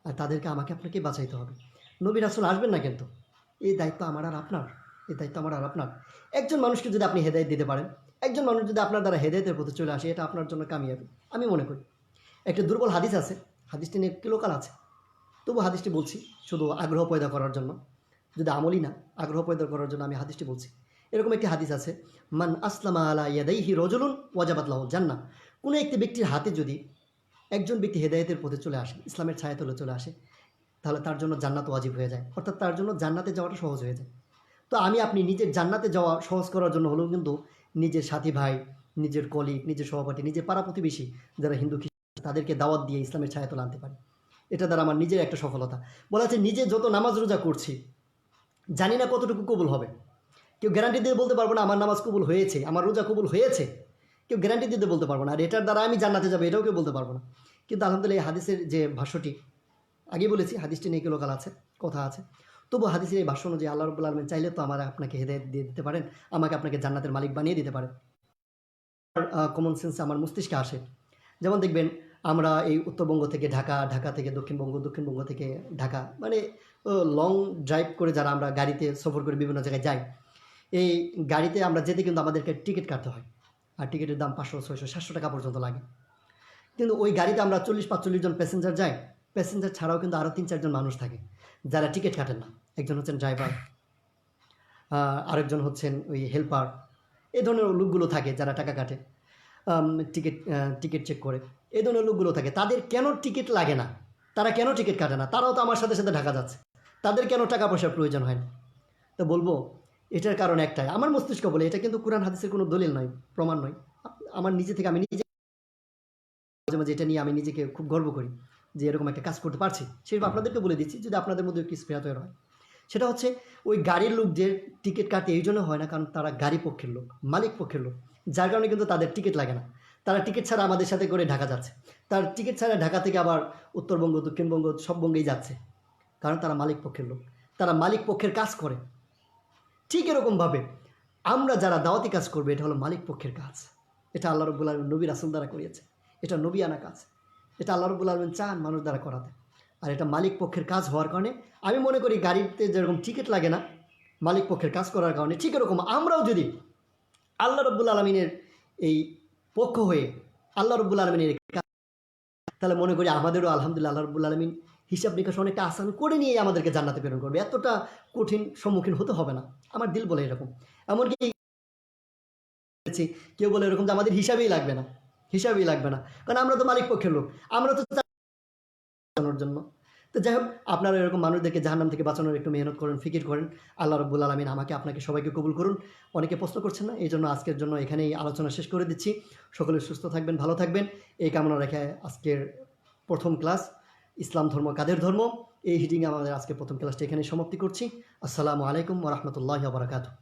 S1: আর তাদেরকে আমাকে আপনাকে বাঁচাইতে হবে। নবী রাসূল আসবেন না কিন্তু, এই দায়িত্ব আমার আর আপনার, এই দায়িত্ব আমার আর আপনার। একজন মানুষকে যদি আপনি হেদায়েত দিতে পারেন, একজন মানুষ যদি আপনার দ্বারা হেদায়েতের পথে চলে আসে, এটা আপনার জন্য কামিয়াবি আমি মনে করি। একটা দুর্বল হাদিস আছে, হাদিসটি নিয়ে একটি লোকাল আছে, তবু হাদিসটি বলছি শুধু আগ্রহ পয়দা করার জন্য, যদি আমলই না আগ্রহ পয়দা করার জন্য আমি হাদিসটি বলছি। এরকম একটি হাদিস আছে, মান আসলামা আলা ইয়াদাইহি রাজুলুন ওয়াজাবাত লাহুল জান্নাহ। কোনো একটি ব্যক্তির হাতে যদি একজন ব্যক্তি হেদায়েতের পথে চলে আসে, ইসলামের ছায়াতলে চলে আসে, তাহলে তার জন্য জান্নাত ওয়াজিব হয়ে যায়, অর্থাৎ তার জন্য জান্নাতে যাওয়াটা সহজ হয়ে যায়। তো আমি আপনি নিজের জান্নাতে যাওয়া সহজ করার জন্য হলেও কিন্তু নিজের সাথী ভাই, নিজের কলিগ, নিজের সহপাঠী, নিজের পাড়া প্রতিবেশী যারা হিন্দু খ্রিস্টান, তাদেরকে দাওয়াত দিয়ে ইসলামের ছায়াতলে আনতে পারি। এটা দ্বারা আমার নিজের একটা সফলতা। বলা আছে নিজে যত নামাজ রোজা করছি, জানি না কতটুকু কবুল হবে। কেউ গ্যারান্টি দিয়ে বলতে পারবো না আমার নামাজ কবুল হয়েছে, আমার রোজা কবুল হয়েছে, কেউ গ্যারান্টি দিতে বলতে পারবো না। আর এটার দ্বারা আমি জান্নাতে যাবো, এটাও কেউ বলতে পারবো না। কিন্তু আলহামদুলিল্লাহ এই হাদিসের যে ভাষ্যটি, আগেই বলেছি হাদিসটি নিয়ে লোকাল আছে, কথা আছে, তবু হাদিসের এই ভাষ্য অনুযায়ী আল্লাহ রাব্বুল আলামিন চাইলে তো আমার আপনাকে হেদায়েত দিয়ে দিতে পারেন, আমাকে আপনাকে জান্নাতের মালিক বানিয়ে দিতে পারেন। কমন সেন্স আমার মস্তিষ্কে আসে। যেমন দেখবেন আমরা এই উত্তরবঙ্গ থেকে ঢাকা, ঢাকা থেকে দক্ষিণবঙ্গ, দক্ষিণবঙ্গ থেকে ঢাকা, মানে লং ড্রাইভ করে যারা আমরা গাড়িতে সফর করে বিভিন্ন জায়গায় যাই, এই গাড়িতে আমরা যেতে কিন্তু আমাদেরকে টিকিট কাটতে হয়, আর টিকিটের দাম 500, 600, 700 টাকা পর্যন্ত লাগে। কিন্তু ওই গাড়িতে আমরা 40-45 জন প্যাসেঞ্জার যাই, প্যাসেঞ্জার ছাড়াও কিন্তু আরও 3-4 জন মানুষ থাকে যারা টিকিট কাটেন না। একজন হচ্ছেন ড্রাইভার, আরেকজন হচ্ছেন ওই হেল্পার, এই ধরনের লোকগুলো থাকে যারা টাকা কাটে, টিকিট টিকিট চেক করে, এই ধরনের লোকগুলো থাকে। তাদের কেন টিকিট লাগে না, তারা কেন টিকিট কাটে না? তারাও তো আমার সাথে সাথে ঢাকা যাচ্ছে, তাদের কেন টাকা পয়সার প্রয়োজন হয় না? তো বলবো এটার কারণ একটাই, আমার মস্তিষ্ক বলে, এটা কিন্তু কোরআন হাদিসের কোনো দলিল নয়, প্রমাণ নয়, আমার নিজে থেকে, আমি নিজে মাঝে মাঝে এটা নিয়ে আমি নিজেকে খুব গর্ব করি যে এরকম একটা কাজ করতে পারছি। সেটা আপনাদেরকে বলে দিচ্ছি যদি আপনাদের মধ্যে একটু স্পৃহা তৈরি হয়। সেটা হচ্ছে ওই গাড়ির লোক যে টিকিট কাটে এই জন্য হয় না কারণ তারা গাড়ি পক্ষের লোক, মালিক পক্ষের লোক, যার কারণে কিন্তু তাদের টিকিট লাগে না। তারা টিকিট ছাড়া আমাদের সাথে করে ঢাকা যাচ্ছে, তার টিকিট ছাড়া ঢাকা থেকে আবার উত্তরবঙ্গ, দক্ষিণবঙ্গ সব বঙ্গেই যাচ্ছে, কারণ তারা মালিক পক্ষের লোক, তারা মালিক পক্ষের কাজ করে। ঠিক এরকমভাবে আমরা যারা দাওয়াতি কাজ করবে, এটা হলো মালিক পক্ষের কাজ। এটা আল্লাহ রাব্বুল আলামিন নবী রাসূল দ্বারা করিয়েছে, এটা নবিয়ানা কাজ, এটা আল্লাহ রাব্বুল আলামিন চান মানুষ দ্বারা করাতে। আর এটা মালিক পক্ষের কাজ হওয়ার কারণে আমি মনে করি গাড়িতে যেরকম টিকিট লাগে না মালিক পক্ষের কাজ করার কারণে, ঠিক এরকম আমরাও যদি আল্লাহ রাব্বুল আলামিনের এই পক্ষ হয়ে আল্লাহ রাব্বুল আলামিনের তাহলে মনে করি আমাদেরও আলহামদুলিল্লাহ আল্লাহ রাব্বুল আলামিন হিসাব নিকাশ অনেকটা আসান করে নিয়ে আমাদেরকে জান্নাতে প্রেরণ করবে, এতটা কঠিন সম্মুখীন হতে হবে না। আমার দিল বলে এরকম। এমনকি কেউ বলে এরকম যে আমাদের হিসাবেই লাগবে না, হিসাবেই লাগবে না, কারণ আমরা তো মালিক পক্ষের লোক, আমরা তো বাঁচানোর জন্য। তো যাই হোক, আপনারা এরকম মানুষদেরকে জাহান্নাম থেকে বাঁচানোর একটু মেহনত করেন, ফিকির করেন। আল্লাহ রাব্বুল আলামিন আমাকে আপনাকে সবাইকে কবুল করুন। অনেকে প্রশ্ন করছেন না, এই জন্য আজকের জন্য এখানেই আলোচনা শেষ করে দিচ্ছি। সকলে সুস্থ থাকবেন, ভালো থাকবেন, এই কামনা রেখে আজকের প্রথম ক্লাস ইসলাম ধর্ম কাদের ধর্ম, এই হিডিংয়ে আমাদের আজকের প্রথম ক্লাসটি এখানে সমাপ্তি করছি। আসসালামু আলাইকুম ওয়া রাহমাতুল্লাহি ওয়া বারাকাতুহু।